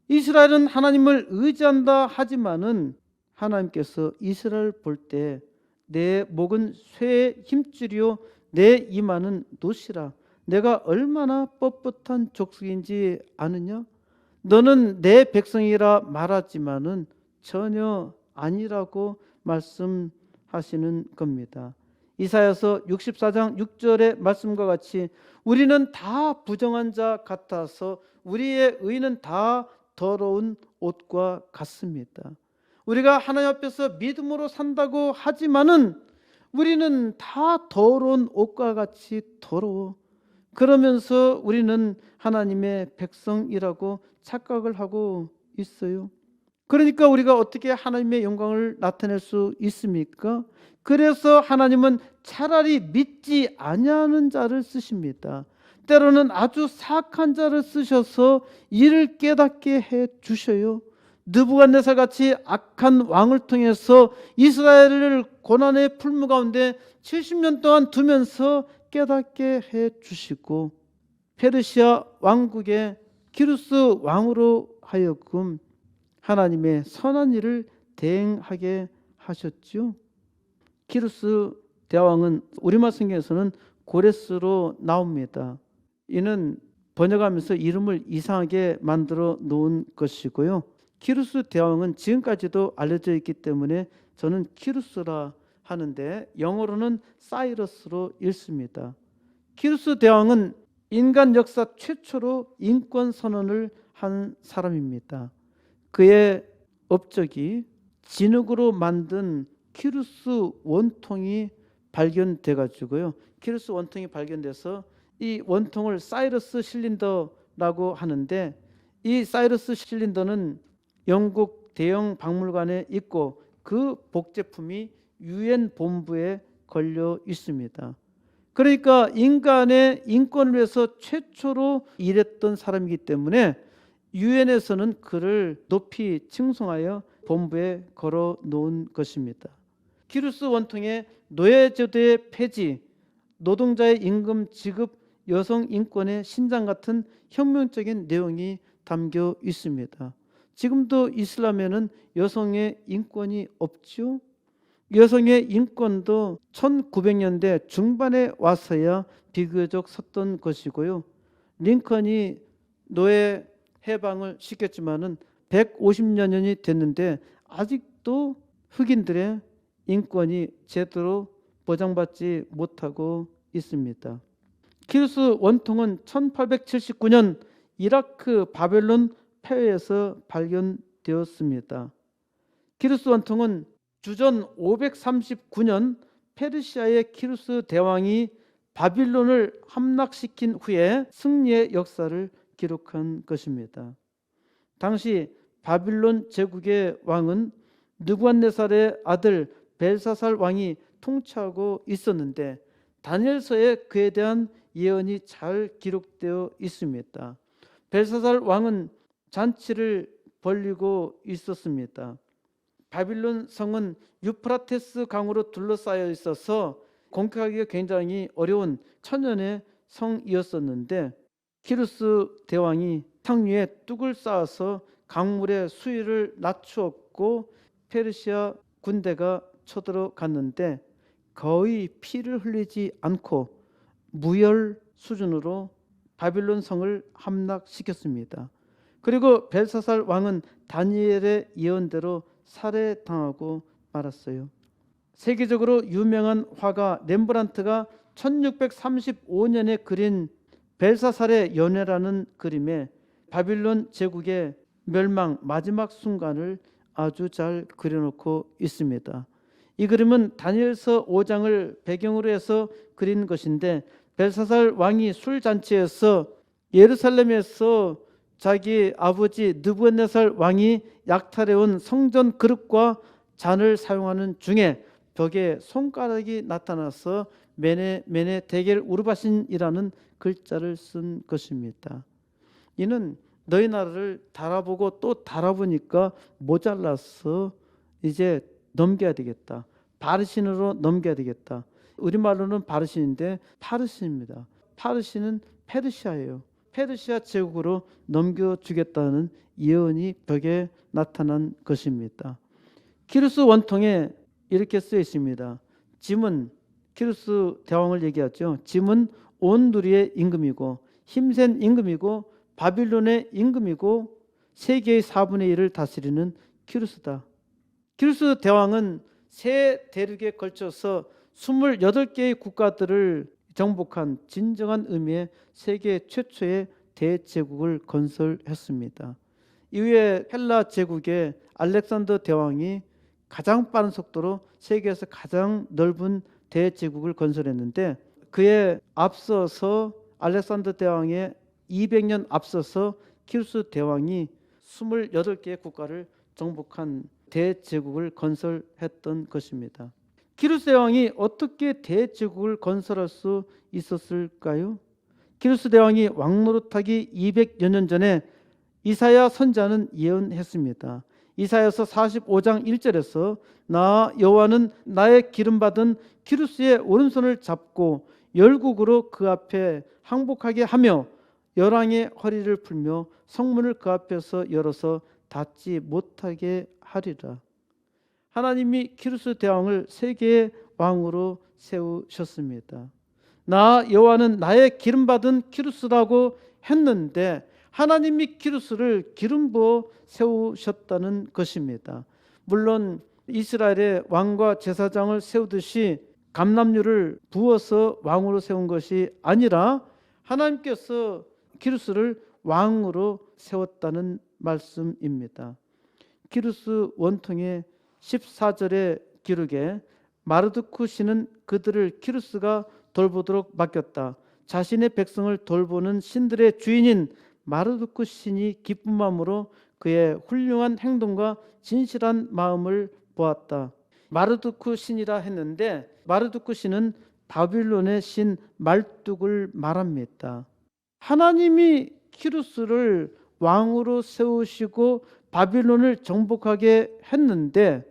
이스라엘은 하나님을 의지한다 하지만은 하나님께서 이스라엘 볼 때 내 목은 쇠의 힘줄이요 내 이마는 노시라. 내가 얼마나 뻣뻣한 족속인지 아느냐? 너는 내 백성이라 말하지만은 전혀 아니라고 말씀하시는 겁니다. 이사야서 64장 6절의 말씀과 같이 우리는 다 부정한 자 같아서 우리의 의는 다 더러운 옷과 같습니다. 우리가 하나님 앞에서 믿음으로 산다고 하지만은 우리는 다 더러운 옷과 같이 더러워. 그러면서 우리는 하나님의 백성이라고 착각을 하고 있어요. 그러니까 우리가 어떻게 하나님의 영광을 나타낼 수 있습니까? 그래서 하나님은 차라리 믿지 아니하는 자를 쓰십니다. 때로는 아주 사악한 자를 쓰셔서 이를 깨닫게 해 주셔요. 느부갓네살 같이 악한 왕을 통해서 이스라엘을 고난의 풀무 가운데 70년 동안 두면서 깨닫게 해 주시고 페르시아 왕국의 기루스 왕으로 하여금 하나님의 선한 일을 대행하게 하셨죠. 기루스 대왕은 우리말 성경에서는 고레스로 나옵니다. 이는 번역하면서 이름을 이상하게 만들어 놓은 것이고요. 키루스 대왕은 지금까지도 알려져 있기 때문에 저는 키루스라 하는데 영어로는 사이러스로 읽습니다. 키루스 대왕은 인간 역사 최초로 인권 선언을 한 사람입니다. 그의 업적이 진흙으로 만든 키루스 원통이 발견돼 가지고요. 키루스 원통이 발견돼서 이 원통을 사이러스 실린더라고 하는데 이 사이러스 실린더는 영국 대형 박물관에 있고 그 복제품이 유엔 본부에 걸려 있습니다. 그러니까 인간의 인권을 위해서 최초로 일했던 사람이기 때문에 유엔에서는 그를 높이 칭송하여 본부에 걸어 놓은 것입니다. 키루스 원통의 노예제도의 폐지, 노동자의 임금 지급, 여성 인권의 신장 같은 혁명적인 내용이 담겨 있습니다. 지금도 이슬람에는 여성의 인권이 없죠. 여성의 인권도 1900년대 중반에 와서야 비교적 섰던 것이고요. 링컨이 노예 해방을 시켰지만은 150여 년이 됐는데 아직도 흑인들의 인권이 제대로 보장받지 못하고 있습니다. 키루스 원통은 1879년 이라크 바벨론 폐허에서 발견되었습니다. 키루스 원통은 주전 539년 페르시아의 키루스 대왕이 바빌론을 함락시킨 후에 승리의 역사를 기록한 것입니다. 당시 바빌론 제국의 왕은 느부갓네살의 아들 벨사살 왕이 통치하고 있었는데 다니엘서에 그에 대한 예언이 잘 기록되어 있습니다. 벨사살 왕은 잔치를 벌이고 있었습니다. 바빌론 성은 유프라테스 강으로 둘러싸여 있어서 공격하기가 굉장히 어려운 천연의 성이었었는데 키루스 대왕이 성 위에 뚝을 쌓아서 강물의 수위를 낮추었고 페르시아 군대가 쳐들어갔는데 거의 피를 흘리지 않고 무혈 수준으로 바빌론 성을 함락시켰습니다. 그리고 벨사살 왕은 다니엘의 예언대로 살해당하고 말았어요. 세계적으로 유명한 화가 렘브란트가 1635년에 그린 벨사살의 연회라는 그림에 바빌론 제국의 멸망 마지막 순간을 아주 잘 그려놓고 있습니다. 이 그림은 다니엘서 5장을 배경으로 해서 그린 것인데 벨사살 왕이 술잔치에서 예루살렘에서 자기 아버지 느부갓네살 왕이 약탈해온 성전 그릇과 잔을 사용하는 중에 벽에 손가락이 나타나서 메네 데겔 우르바신이라는 글자를 쓴 것입니다. 이는 너희 나라를 달아보고 또 달아보니까 모자라서 이제 넘겨야 되겠다. 바르신으로 넘겨야 되겠다. 우리말로는 바르신인데 파르신입니다. 파르신은 페르시아예요. 페르시아 제국으로 넘겨주겠다는 예언이 벽에 나타난 것입니다. 키루스 원통에 이렇게 쓰여 있습니다. 짐은 키루스 대왕을 얘기하죠. 짐은 온 누리의 임금이고 힘센 임금이고 바빌론의 임금이고 세계의 4분의 1을 다스리는 키루스다. 키루스 대왕은 세 대륙에 걸쳐서 28개의 국가들을 정복한 진정한 의미의 세계 최초의 대제국을 건설했습니다. 이후에 헬라 제국의 알렉산더 대왕이 가장 빠른 속도로 세계에서 가장 넓은 대제국을 건설했는데 그에 앞서서 알렉산더 대왕의 200년 앞서서 키루스 대왕이 28개의 국가를 정복한 대제국을 건설했던 것입니다. 키루스 대왕이 어떻게 대제국을 건설할 수 있었을까요? 키루스 대왕이 왕노릇하기 200여 년 전에 이사야 선지자는 예언했습니다. 이사야서 45장 1절에서 나 여호와는 나의 기름받은 키루스의 오른손을 잡고 열국으로 그 앞에 항복하게 하며 열왕의 허리를 풀며 성문을 그 앞에서 열어서 닫지 못하게 하리라. 하나님이 키루스 대왕을 세계의 왕으로 세우셨습니다. 나 여호와는 나의 기름받은 키루스라고 했는데 하나님이 키루스를 기름 부어 세우셨다는 것입니다. 물론 이스라엘의 왕과 제사장을 세우듯이 감람류를 부어서 왕으로 세운 것이 아니라 하나님께서 키루스를 왕으로 세웠다는 말씀입니다. 키루스 원통의 14절의 기록에 마르두크 신은 그들을 키루스가 돌보도록 맡겼다. 자신의 백성을 돌보는 신들의 주인인 마르두크 신이 기쁜 마음으로 그의 훌륭한 행동과 진실한 마음을 보았다. 마르두크 신이라 했는데 마르두크 신은 바빌론의 신 말뚝을 말합니다. 하나님이 키루스를 왕으로 세우시고 바빌론을 정복하게 했는데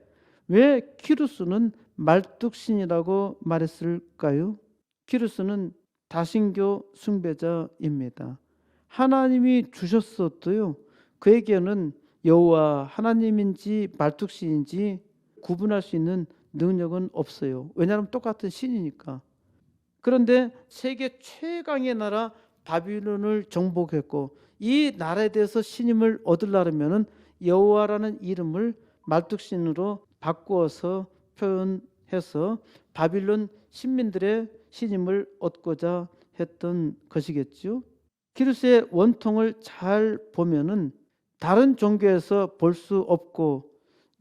왜 키루스는 말뚝신이라고 말했을까요? 키루스는 다신교 숭배자입니다. 하나님이 주셨어도요 그에게는 여호와 하나님인지 말뚝신인지 구분할 수 있는 능력은 없어요. 왜냐하면 똑같은 신이니까. 그런데 세계 최강의 나라 바빌론을 정복했고 이 나라에 대해서 신임을 얻으려면 여호와라는 이름을 말뚝신으로 바꾸어서 표현해서 바빌론 신민들의 신임을 얻고자 했던 것이겠죠. 키루스의 원통을 잘 보면은 다른 종교에서 볼 수 없고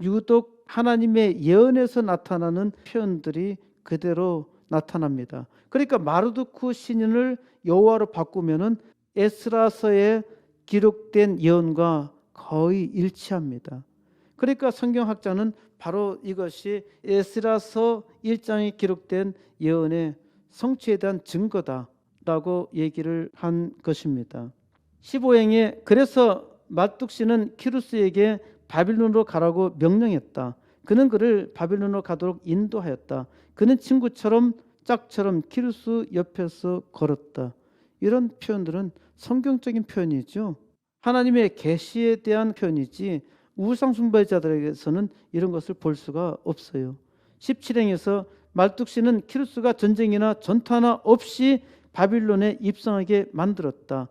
유독 하나님의 예언에서 나타나는 표현들이 그대로 나타납니다. 그러니까 마르두크 신인을 여호와로 바꾸면은 에스라서에 기록된 예언과 거의 일치합니다. 그러니까 성경학자는 바로 이것이 에스라서 1장에 기록된 예언의 성취에 대한 증거다 라고 얘기를 한 것입니다. 15행에 그래서 말뚝신은 키루스에게 바빌론으로 가라고 명령했다. 그는 그를 바빌론으로 가도록 인도하였다. 그는 친구처럼 짝처럼 키루스 옆에서 걸었다. 이런 표현들은 성경적인 표현이죠. 하나님의 계시에 대한 표현이지 우상 숭배자들에게서는 이런 것을 볼 수가 없어요. 17행에서 말뚝신은 키루스가 전쟁이나 전투 하나 없이 바빌론에 입성하게 만들었다.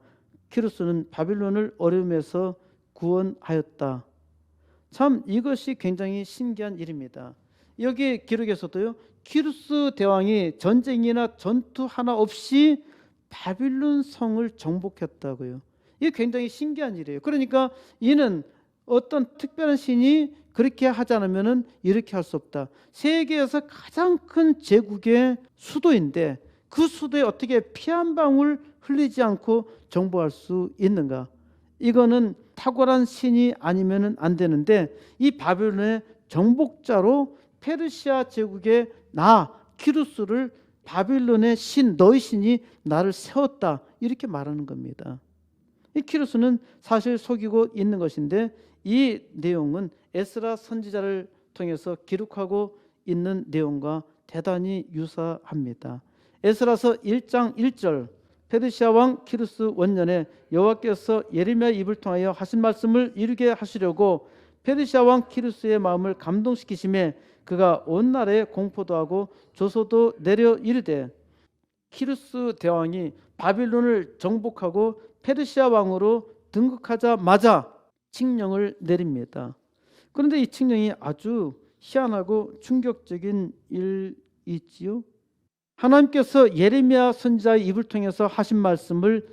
키루스는 바빌론을 어려움에서 구원하였다. 참 이것이 굉장히 신기한 일입니다. 여기 기록에서도요, 키루스 대왕이 전쟁이나 전투 하나 없이 바빌론 성을 정복했다고요. 이게 굉장히 신기한 일이에요. 그러니까 이는 어떤 특별한 신이 그렇게 하지 않으면 이렇게 할 수 없다. 세계에서 가장 큰 제국의 수도인데 그 수도에 어떻게 피 한 방울 흘리지 않고 정복할 수 있는가? 이거는 탁월한 신이 아니면 안 되는데, 이 바빌론의 정복자로 페르시아 제국의 나 키루스를 바빌론의 신, 너희 신이 나를 세웠다, 이렇게 말하는 겁니다. 이 키루스는 사실 속이고 있는 것인데 이 내용은 에스라 선지자를 통해서 기록하고 있는 내용과 대단히 유사합니다. 에스라서 1장 1절, 페르시아 왕 키루스 원년에 여호와께서 예레미야의 입을 통하여 하신 말씀을 이루게 하시려고 페르시아 왕 키루스의 마음을 감동시키심에 그가 온 나라에 공포도 하고 조소도 내려 이르되, 키루스 대왕이 바빌론을 정복하고 페르시아 왕으로 등극하자마자 칙령을 내립니다. 그런데 이 칙령이 아주 희한하고 충격적인 일이지요. 하나님께서 예레미야 선지자의 입을 통해서 하신 말씀을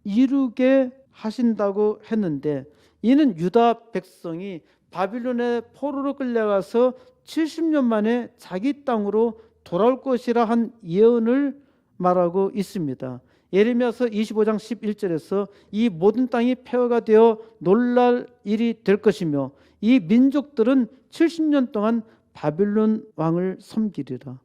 이루게 하신다고 했는데, 이는 유다 백성이 바빌론의 포로로 끌려가서 70년 만에 자기 땅으로 돌아올 것이라 한 예언을 말하고 있습니다. 예레미야서 25장 11절에서 이 모든 땅이 폐허가 되어 놀랄 일이 될 것이며 이 민족들은 70년 동안 바빌론 왕을 섬기리라.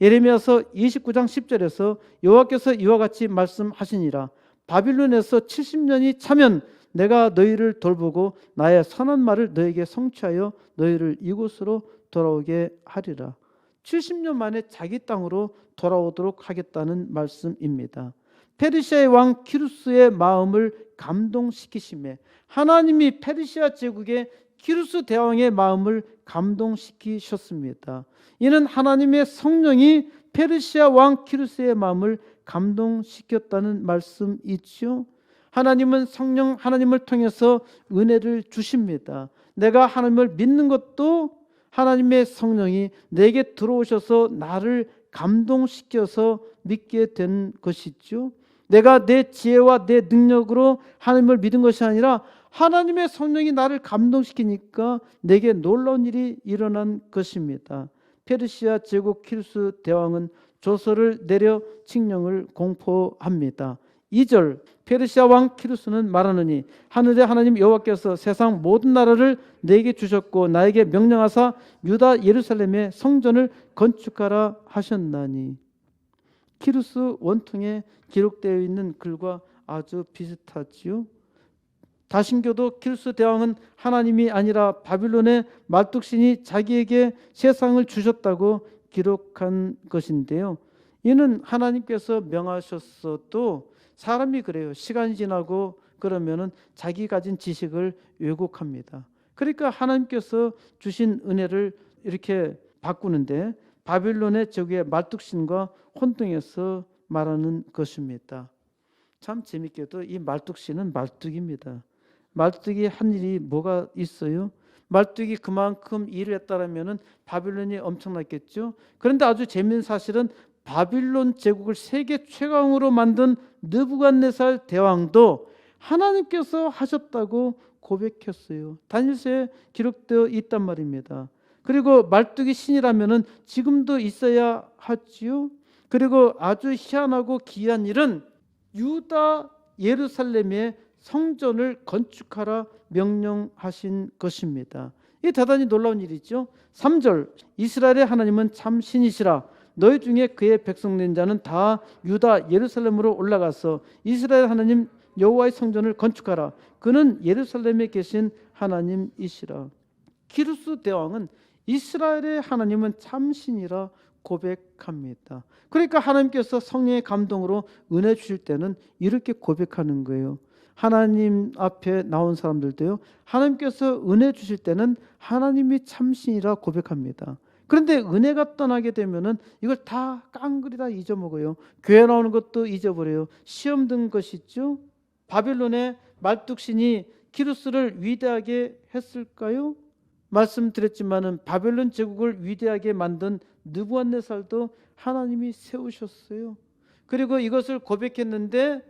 예레미야서 29장 10절에서 여호와께서 이와 같이 말씀하시니라. 바빌론에서 70년이 차면 내가 너희를 돌보고 나의 선한 말을 너에게 성취하여 너희를 이곳으로 돌아오게 하리라. 70년 만에 자기 땅으로 돌아오도록 하겠다는 말씀입니다. 페르시아의 왕 키루스의 마음을 감동시키심에 하나님이 페르시아 제국의 키루스 대왕의 마음을 감동시키셨습니다. 이는 하나님의 성령이 페르시아 왕 키루스의 마음을 감동시켰다는 말씀이죠. 하나님은 성령 하나님을 통해서 은혜를 주십니다. 내가 하나님을 믿는 것도 하나님의 성령이 내게 들어오셔서 나를 감동시켜서 믿게 된 것이죠. 내가 내 지혜와 내 능력으로 하나님을 믿은 것이 아니라 하나님의 성령이 나를 감동시키니까 내게 놀라운 일이 일어난 것입니다. 페르시아 제국 키루스 대왕은 조서를 내려 칙령을 공포합니다. 2절, 페르시아 왕 키루스는 말하느니 하늘의 하나님 여호와께서 세상 모든 나라를 내게 주셨고 나에게 명령하사 유다 예루살렘의 성전을 건축하라 하셨나니. 키루스 원통에 기록되어 있는 글과 아주 비슷하지요. 다신교도 키루스 대왕은 하나님이 아니라 바빌론의 말뚝신이 자기에게 세상을 주셨다고 기록한 것인데요. 이는 하나님께서 명하셨어도 사람이 그래요. 시간이 지나고 그러면은 자기 가진 지식을 왜곡합니다. 그러니까 하나님께서 주신 은혜를 이렇게 바꾸는데 바빌론의 제국의 말뚝신과 혼동해서 말하는 것입니다. 참 재밌게도 이 말뚝신은 말뚝입니다. 말뚝이 한 일이 뭐가 있어요? 말뚝이 그만큼 일을 했다라면은 바빌론이 엄청났겠죠. 그런데 아주 재미있는 사실은 바빌론 제국을 세계 최강으로 만든 느부갓네살 대왕도 하나님께서 하셨다고 고백했어요. 다니엘서에 기록되어 있단 말입니다. 그리고 말뚝이 신이라면은 지금도 있어야 하지요. 그리고 아주 희한하고 귀한 일은 유다 예루살렘의 성전을 건축하라 명령하신 것입니다. 이게 대단히 놀라운 일이죠. 3절, 이스라엘의 하나님은 참 신이시라. 너희 중에 그의 백성 된 자는 다 유다 예루살렘으로 올라가서 이스라엘 하나님 여호와의 성전을 건축하라. 그는 예루살렘에 계신 하나님이시라. 기루스 대왕은 이스라엘의 하나님은 참신이라 고백합니다. 그러니까 하나님께서 성령의 감동으로 은혜 주실 때는 이렇게 고백하는 거예요. 하나님 앞에 나온 사람들도요, 하나님께서 은혜 주실 때는 하나님이 참신이라 고백합니다. 그런데 은혜가 떠나게 되면은 이걸 다 깡그리 다 잊어먹어요. 교회 나오는 것도 잊어버려요. 시험 든 것이 있죠. 바빌론의 말뚝신이 키루스를 위대하게 했을까요? 말씀드렸지만은 바벨론 제국을 위대하게 만든 느부갓네살도 하나님이 세우셨어요. 그리고 이것을 고백했는데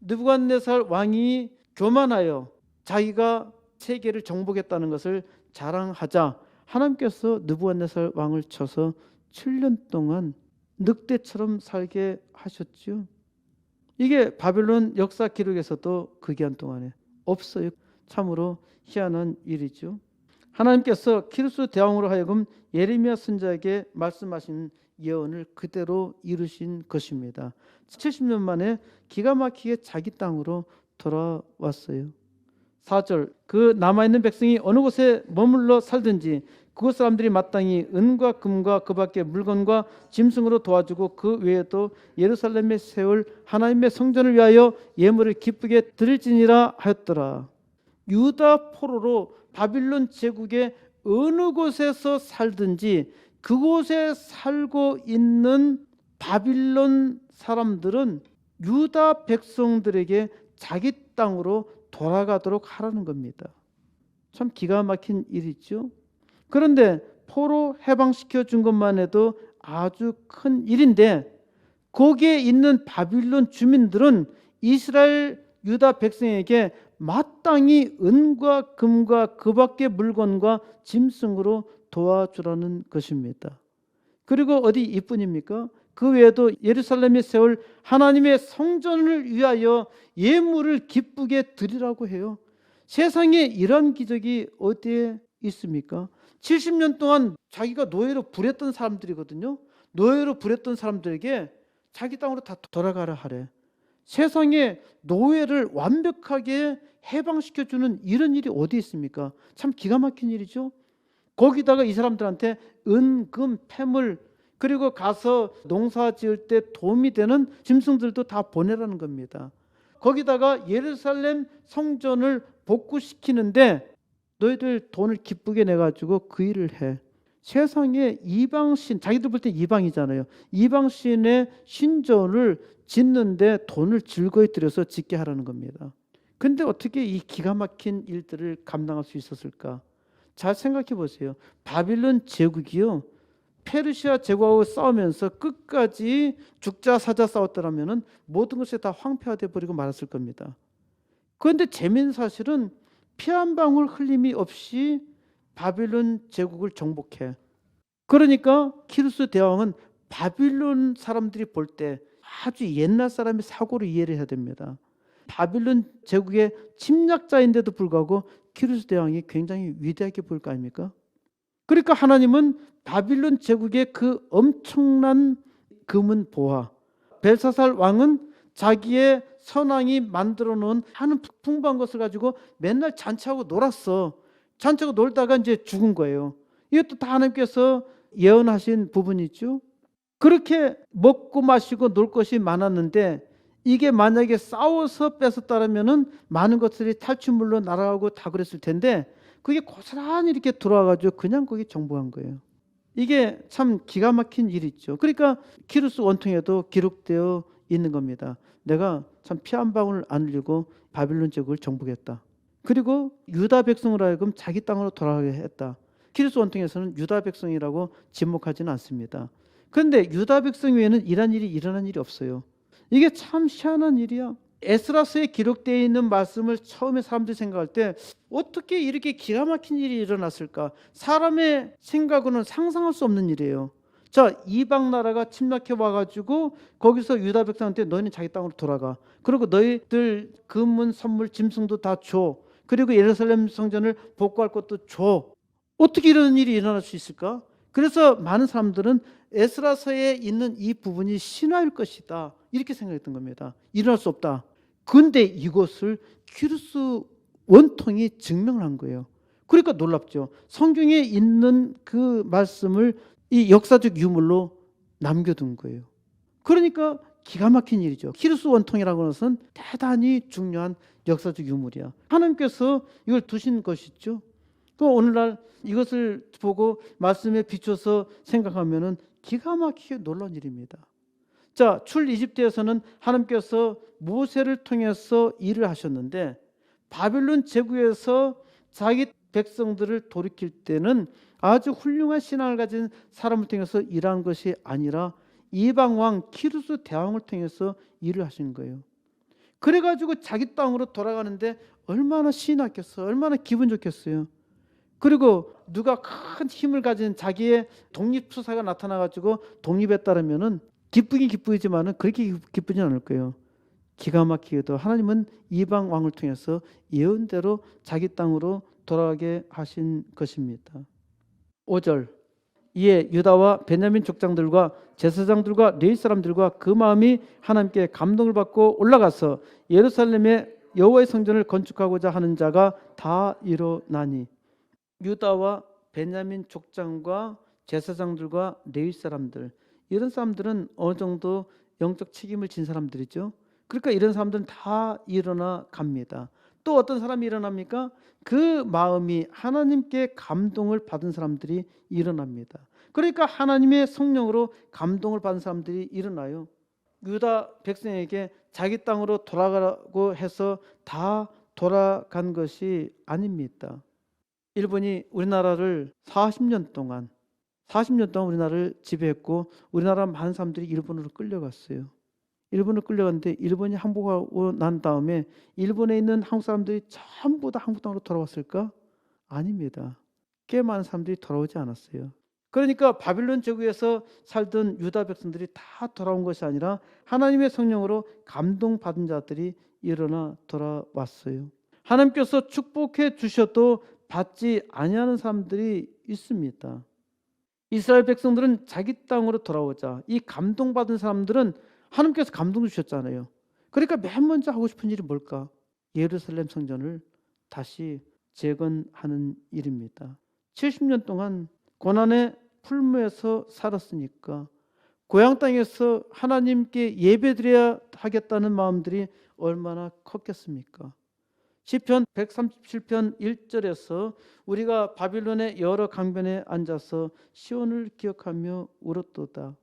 느부갓네살 왕이 교만하여 자기가 세계를 정복했다는 것을 자랑하자 하나님께서 느부갓네살 왕을 쳐서 7년 동안 늑대처럼 살게 하셨죠. 이게 바벨론 역사 기록에서도 그 기간 동안에 없어요. 참으로 희한한 일이죠. 하나님께서 키루스 대왕으로 하여금 예레미야 선지자에게 말씀하신 예언을 그대로 이루신 것입니다. 70년 만에 기가 막히게 자기 땅으로 돌아왔어요. 4절, 그 남아있는 백성이 어느 곳에 머물러 살든지 그곳 사람들이 마땅히 은과 금과 그 밖에 물건과 짐승으로 도와주고 그 외에도 예루살렘에 세울 하나님의 성전을 위하여 예물을 기쁘게 드릴지니라 하였더라. 유다 포로로 바빌론 제국의 어느 곳에서 살든지 그곳에 살고 있는 바빌론 사람들은 유다 백성들에게 자기 땅으로 돌아가도록 하라는 겁니다. 참 기가 막힌 일이죠. 그런데 포로 해방시켜 준 것만 해도 아주 큰 일인데 거기에 있는 바빌론 주민들은 이스라엘 유다 백성에게 마땅히 은과 금과 그 밖의 물건과 짐승으로 도와주라는 것입니다. 그리고 어디 이뿐입니까? 그 외에도 예루살렘에 세울 하나님의 성전을 위하여 예물을 기쁘게 드리라고 해요. 세상에 이런 기적이 어디에 있습니까? 70년 동안 자기가 노예로 부렸던 사람들이거든요. 노예로 부렸던 사람들에게 자기 땅으로 다 돌아가라 하래. 세상에 노예를 완벽하게 해방시켜주는 이런 일이 어디 있습니까? 참 기가 막힌 일이죠. 거기다가 이 사람들한테 은, 금, 폐물 그리고 가서 농사 지을 때 도움이 되는 짐승들도 다 보내라는 겁니다. 거기다가 예루살렘 성전을 복구시키는데 너희들 돈을 기쁘게 내가지고 그 일을 해. 세상에 이방신, 자기들 볼 때 이방이잖아요. 이방신의 신전을 짓는데 돈을 즐거이 들여서 짓게 하라는 겁니다. 근데 어떻게 이 기가 막힌 일들을 감당할 수 있었을까? 잘 생각해 보세요. 바빌론 제국이요, 페르시아 제국하고 싸우면서 끝까지 죽자 사자 싸웠더라면 모든 것이 다 황폐화돼 버리고 말았을 겁니다. 그런데 재미있는 사실은 피 한 방울 흘림이 없이 바빌론 제국을 정복해. 그러니까 키루스 대왕은 바빌론 사람들이 볼 때 아주 옛날 사람의 사고를 이해를 해야 됩니다. 바빌론 제국의 침략자인데도 불구하고 키루스 대왕이 굉장히 위대하게 보일 거 아닙니까? 그러니까 하나님은 바빌론 제국의 그 엄청난 금은 보화, 벨사살 왕은 자기의 선왕이 만들어 놓은 하는 풍부한 것을 가지고 맨날 잔치하고 놀았어. 잔치하고 놀다가 이제 죽은 거예요. 이것도 다 하나님께서 예언하신 부분이죠. 그렇게 먹고 마시고 놀 것이 많았는데 이게 만약에 싸워서 뺏었다라면은 많은 것들이 탈취물로 날아가고 다 그랬을 텐데 그게 고스란히 이렇게 돌아와가지고 그냥 거기 정복한 거예요. 이게 참 기가 막힌 일이죠. 그러니까 키루스 원통에도 기록되어 있는 겁니다. 내가 참 피 한 방울 안 흘리고 바빌론 제국을 정복했다. 그리고 유다 백성으로 하여금 자기 땅으로 돌아가게 했다. 키루스 원통에서는 유다 백성이라고 지목하지는 않습니다. 그런데 유다 백성 외에는 이런 일이 일어난 일이 없어요. 이게 참 희한한 일이야. 에스라서에 기록되어 있는 말씀을 처음에 사람들이 생각할 때 어떻게 이렇게 기가 막힌 일이 일어났을까? 사람의 생각으로는 상상할 수 없는 일이에요. 자, 이방 나라가 침략해 와가지고 거기서 유다 백성한테 너희는 자기 땅으로 돌아가. 그리고 너희들 금은 선물 짐승도 다 줘. 그리고 예루살렘 성전을 복구할 것도 줘. 어떻게 이런 일이 일어날 수 있을까? 그래서 많은 사람들은 에스라서에 있는 이 부분이 신화일 것이다. 이렇게 생각했던 겁니다. 일어날 수 없다. 그런데 이것을 키루스 원통이 증명을 한 거예요. 그러니까 놀랍죠. 성경에 있는 그 말씀을 이 역사적 유물로 남겨둔 거예요. 그러니까 기가 막힌 일이죠. 키루스 원통이라고 하는 것은 대단히 중요한 역사적 유물이야. 하나님께서 이걸 두신 것이죠. 또 오늘날 이것을 보고 말씀에 비춰서 생각하면은 기가 막히게 놀라운 일입니다. 자, 출 이집트에서는 하나님께서 모세를 통해서 일을 하셨는데 바빌론 제국에서 자기 백성들을 돌이킬 때는 아주 훌륭한 신앙을 가진 사람을 통해서 일하는 것이 아니라 이방 왕 키루스 대왕을 통해서 일을 하신 거예요. 그래가지고 자기 땅으로 돌아가는데 얼마나 신이 났겠어요. 얼마나 기분 좋겠어요. 그리고 누가 큰 힘을 가진 자기의 독립투사가 나타나가지고 독립했다면은 기쁘긴 기쁘지만은 그렇게 기쁘진 않을 거예요. 기가 막히게도 하나님은 이방 왕을 통해서 예언대로 자기 땅으로 돌아가게 하신 것입니다. 5절 이에 유다와 베냐민 족장들과 제사장들과 레위 사람들과 그 마음이 하나님께 감동을 받고 올라가서 예루살렘에 여호와의 성전을 건축하고자 하는 자가 다 일어나니 유다와 베냐민 족장과 제사장들과 레위 사람들 이런 사람들은 어느 정도 영적 책임을 진 사람들이죠. 그러니까 이런 사람들은 다 일어나 갑니다. 또 어떤 사람이 일어납니까? 그 마음이 하나님께 감동을 받은 사람들이 일어납니다. 그러니까 하나님의 성령으로 감동을 받은 사람들이 일어나요. 유다 백성에게 자기 땅으로 돌아가라고 해서 다 돌아간 것이 아닙니다. 일본이 우리나라를 40년 동안 우리나라를 지배했고 우리나라 많은 사람들이 일본으로 끌려갔어요. 일본으로 끌려갔는데 일본이 항복하고 난 다음에 일본에 있는 한국 사람들이 전부 다 한국 땅으로 돌아왔을까? 아닙니다. 꽤 많은 사람들이 돌아오지 않았어요. 그러니까 바빌론 제국에서 살던 유다 백성들이 다 돌아온 것이 아니라 하나님의 성령으로 감동받은 자들이 일어나 돌아왔어요. 하나님께서 축복해 주셔도 받지 아니하는 사람들이 있습니다. 이스라엘 백성들은 자기 땅으로 돌아오자 이 감동받은 사람들은 하나님께서 감동 주셨잖아요. 그러니까 맨 먼저 하고 싶은 일이 뭘까? 예루살렘 성전을 다시 재건하는 일입니다. 70년 동안 고난의 풀무에서 살았으니까 고향 땅에서 하나님께 예배드려야 하겠다는 마음들이 얼마나 컸겠습니까? 시편 137편 1절에서 우리가 바빌론의 여러 강변에 앉아서 시온을 기억하며 울었도다.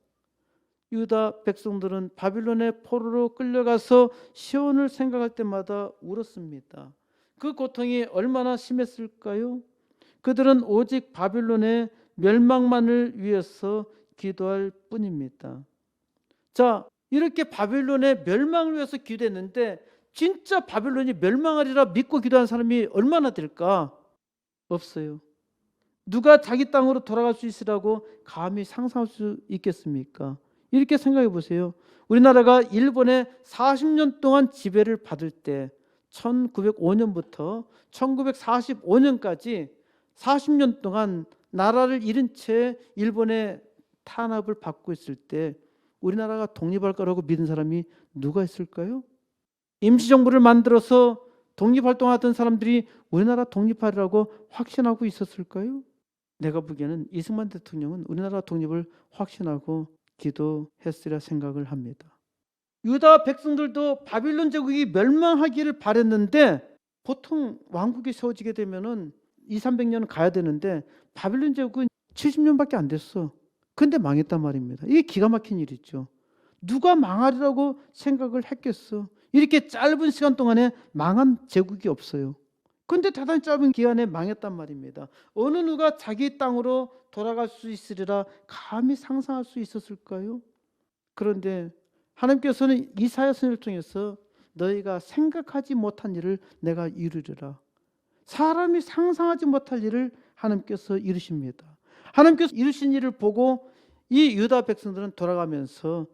유다 백성들은 바빌론의 포로로 끌려가서 시온을 생각할 때마다 울었습니다. 그 고통이 얼마나 심했을까요? 그들은 오직 바빌론의 멸망만을 위해서 기도할 뿐입니다. 자, 이렇게 바빌론의 멸망을 위해서 기도했는데 진짜 바빌론이 멸망하리라 믿고 기도한 사람이 얼마나 될까? 없어요. 누가 자기 땅으로 돌아갈 수 있으라고 감히 상상할 수 있겠습니까? 이렇게 생각해 보세요. 우리나라가 일본의 40년 동안 지배를 받을 때 1905년부터 1945년까지 40년 동안 나라를 잃은 채 일본의 탄압을 받고 있을 때 우리나라가 독립할 거라고 믿은 사람이 누가 있을까요? 임시정부를 만들어서 독립활동하던 사람들이 우리나라 독립하리라고 확신하고 있었을까요? 내가 보기에는 이승만 대통령은 우리나라 독립을 확신하고 기도했으리라 생각을 합니다. 유다 백성들도 바빌론 제국이 멸망하기를 바랬는데 보통 왕국이 세워지게 되면은 200~300년 가야 되는데 바빌론 제국은 70년밖에 안 됐어. 근데 망했단 말입니다. 이게 기가 막힌 일이죠. 누가 망하리라고 생각을 했겠어. 이렇게 짧은 시간 동안에 망한 제국이 없어요. 근데 대단히 짧은 기간에 망했단 말입니다. 어느 누가 자기 땅으로 돌아갈 수 있으리라 감히 상상할 수 있었을까요? 그런데 하나님께서는 이사야 선지자를 통해서 너희가 생각하지 못한 일을 내가 이루리라. 사람이 상상하지 못할 일을 하나님께서 이루십니다. 하나님께서 이루신 일을 보고 이 유다 백성들은 돌아가면서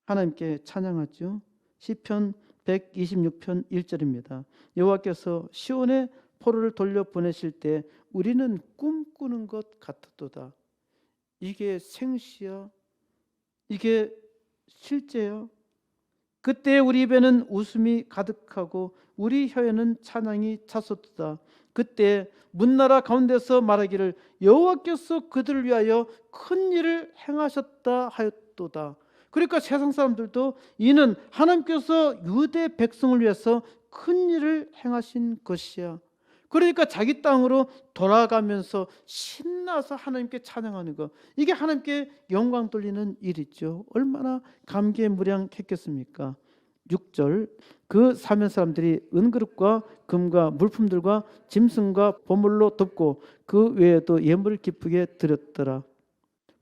하나님께 찬양하죠. 시편 126편 1절입니다. 여호와께서 시온의 포로를 돌려보내실 때 우리는 꿈꾸는 것 같았도다. 이게 생시야 이게 실제요. 그때 우리 입에는 웃음이 가득하고 우리 혀에는 찬양이 찼었다. 그때 문나라 가운데서 말하기를 여호와께서 그들을 위하여 큰 일을 행하셨다 하였도다. 그러니까 세상 사람들도 이는 하나님께서 유대 백성을 위해서 큰 일을 행하신 것이야. 그러니까 자기 땅으로 돌아가면서 신나서 하나님께 찬양하는 것, 이게 하나님께 영광 돌리는 일이죠. 얼마나 감개무량했겠습니까? 6절, 그 사면 사람들이 은그릇과 금과 물품들과 짐승과 보물로 덮고 그 외에도 예물을 기쁘게 드렸더라.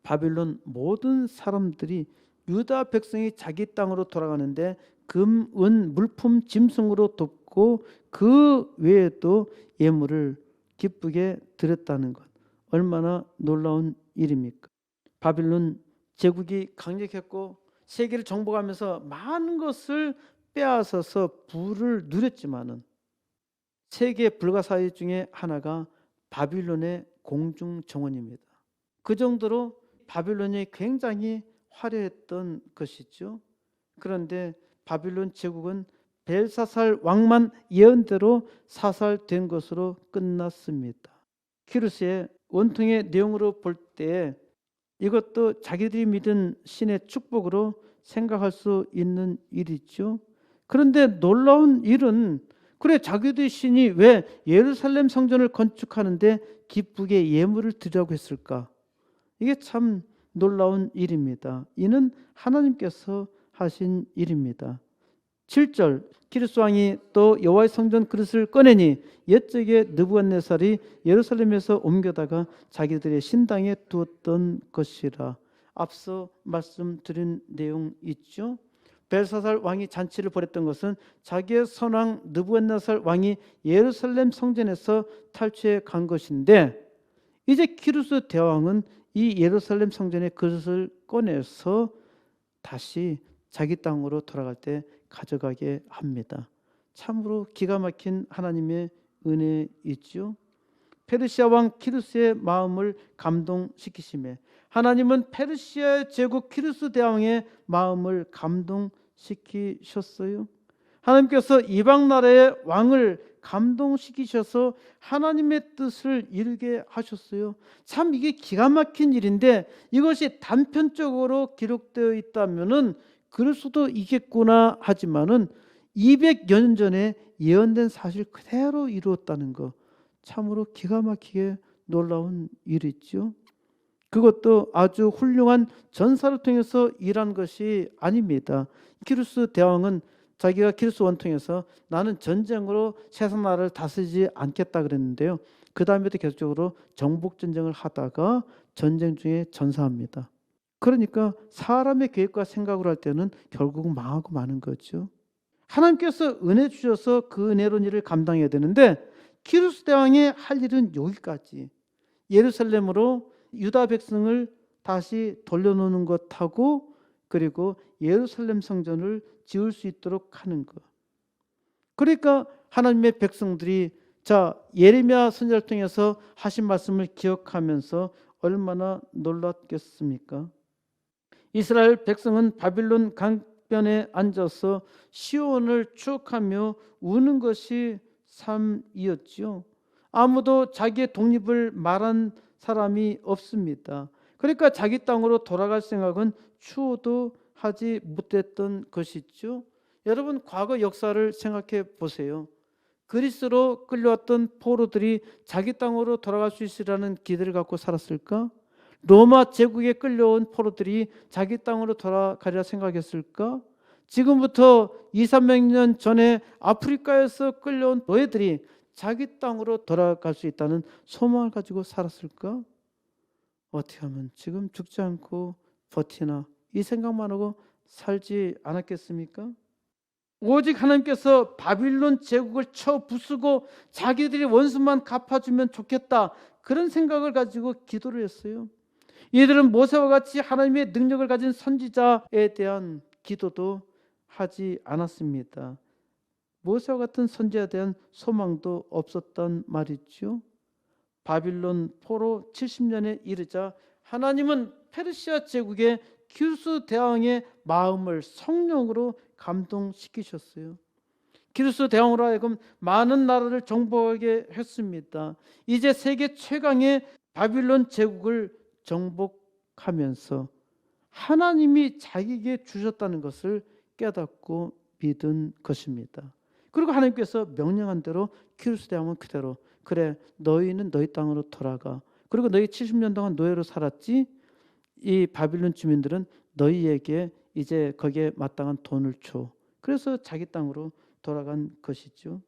바빌론 모든 사람들이 유다 백성이 자기 땅으로 돌아가는데 금, 은, 물품, 짐승으로 덮고 그 외에도 예물을 기쁘게 드렸다는 것, 얼마나 놀라운 일입니까? 바빌론 제국이 강력했고 세계를 정복하면서 많은 것을 빼앗아서 부를 누렸지만은 세계 불가사의 중에 하나가 바빌론의 공중정원입니다. 그 정도로 바빌론이 굉장히 화려했던 것이죠. 그런데 바빌론 제국은 벨사살 왕만 예언대로 사살된 것으로 끝났습니다. 키루스의 원통의 내용으로 볼 때 이것도 자기들이 믿은 신의 축복으로 생각할 수 있는 일이죠. 그런데 놀라운 일은, 그래 자기들의 신이 왜 예루살렘 성전을 건축하는데 기쁘게 예물을 드리라고 했을까? 이게 참 놀라운 일입니다. 이는 하나님께서 하신 일입니다. 7절, 키루스 왕이 또 여호와의 성전 그릇을 꺼내니 옛적에 느부갓네살이 예루살렘에서 옮겨다가 자기들의 신당에 두었던 것이라. 앞서 말씀드린 내용 있죠. 벨사살 왕이 잔치를 벌였던 것은 자기의 선왕 느부갓네살 왕이 예루살렘 성전에서 탈취해 간 것인데, 이제 키루스 대왕은 이 예루살렘 성전의 그릇을 꺼내서 다시 자기 땅으로 돌아갈 때 가져가게 합니다. 참으로 기가 막힌 하나님의 은혜이죠. 페르시아 왕 키루스의 마음을 감동시키심에 하나님은 페르시아의 제국 키루스 대왕의 마음을 감동시키셨어요. 하나님께서 이방 나라의 왕을 감동시키셔서 하나님의 뜻을 이루게 하셨어요. 참 이게 기가 막힌 일인데, 이것이 단편적으로 기록되어 있다면은 그럴 수도 있겠구나 하지만은 200여 년 전에 예언된 사실 그대로 이루었다는 거, 참으로 기가 막히게 놀라운 일이죠. 그것도 아주 훌륭한 전사를 통해서 일한 것이 아닙니다. 키루스 대왕은 자기가 키루스 원통에서 나는 전쟁으로 세상 나라를 다스리지 않겠다 그랬는데요. 그 다음에도 계속적으로 정복 전쟁을 하다가 전쟁 중에 전사합니다. 그러니까 사람의 계획과 생각으로 할 때는 결국은 망하고 마는 거죠. 하나님께서 은혜 주셔서 그 은혜로운 일을 감당해야 되는데 키루스 대왕의 할 일은 여기까지. 예루살렘으로 유다 백성을 다시 돌려놓는 것하고, 그리고 예루살렘 성전을 지을 수 있도록 하는 것. 그러니까 하나님의 백성들이 예레미야 선지자를 통해서 하신 말씀을 기억하면서 얼마나 놀랐겠습니까? 이스라엘 백성은 바빌론 강변에 앉아서 시온을 추억하며 우는 것이 삶이었지요. 아무도 자기의 독립을 말한 사람이 없습니다. 그러니까 자기 땅으로 돌아갈 생각은 추호도 하지 못했던 것이죠. 여러분, 과거 역사를 생각해 보세요. 그리스로 끌려왔던 포로들이 자기 땅으로 돌아갈 수 있으라는 기대를 갖고 살았을까? 로마 제국에 끌려온 포로들이 자기 땅으로 돌아가리라 생각했을까? 지금부터 200~300년 전에 아프리카에서 끌려온 노예들이 자기 땅으로 돌아갈 수 있다는 소망을 가지고 살았을까? 어떻게 하면 지금 죽지 않고 버티나, 이 생각만 하고 살지 않았겠습니까? 오직 하나님께서 바빌론 제국을 쳐 부수고 자기들이 원수만 갚아주면 좋겠다, 그런 생각을 가지고 기도를 했어요. 이들은 모세와 같이 하나님의 능력을 가진 선지자에 대한 기도도 하지 않았습니다. 모세와 같은 선지자에 대한 소망도 없었단 말이죠. 바빌론 포로 70년에 이르자 하나님은 페르시아 제국의 키루스 대왕의 마음을 성령으로 감동시키셨어요. 키루스 대왕으로 하여금 많은 나라를 정복하게 했습니다. 이제 세계 최강의 바빌론 제국을 정복하면서 하나님이 자기에게 주셨다는 것을 깨닫고 믿은 것입니다. 그리고 하나님께서 명령한 대로 키루스 대왕은 그대로, 그래 너희는 너희 땅으로 돌아가. 그리고 너희 70년 동안 노예로 살았지. 이 바빌론 주민들은 너희에게 이제 거기에 마땅한 돈을 줘. 그래서 자기 땅으로 돌아간 것이죠.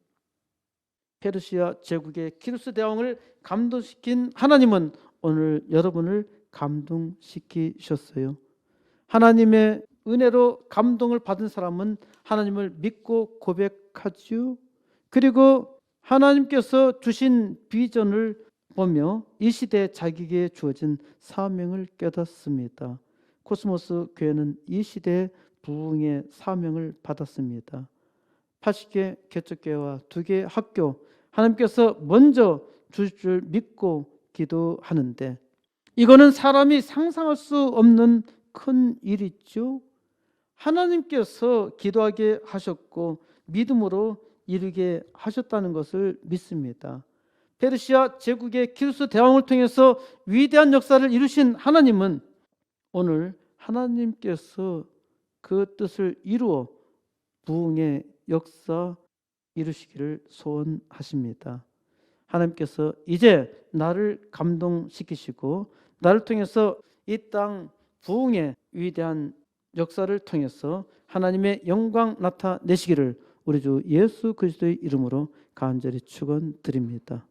페르시아 제국의 키루스 대왕을 감동시킨 하나님은 오늘 여러분을 감동시키셨어요. 하나님의 은혜로 감동을 받은 사람은 하나님을 믿고 고백하지요. 그리고 하나님께서 주신 비전을 보며 이 시대에 자기에게 주어진 사명을 깨닫습니다. 코스모스 교회는 이 시대에 부흥의 사명을 받았습니다. 80개 개척교회와 2개 학교, 하나님께서 먼저 주실 줄 믿고 기도하는데 이거는 사람이 상상할 수 없는 큰 일이죠. 하나님께서 기도하게 하셨고 믿음으로 이루게 하셨다는 것을 믿습니다. 페르시아 제국의 키루스 대왕을 통해서 위대한 역사를 이루신 하나님은 오늘 하나님께서 그 뜻을 이루어 부흥의 역사 이루시기를 소원하십니다. 하나님께서 이제 나를 감동시키시고 나를 통해서 이 땅 부흥의 위대한 역사를 통해서 하나님의 영광 나타내시기를 우리 주 예수 그리스도의 이름으로 간절히 축원드립니다.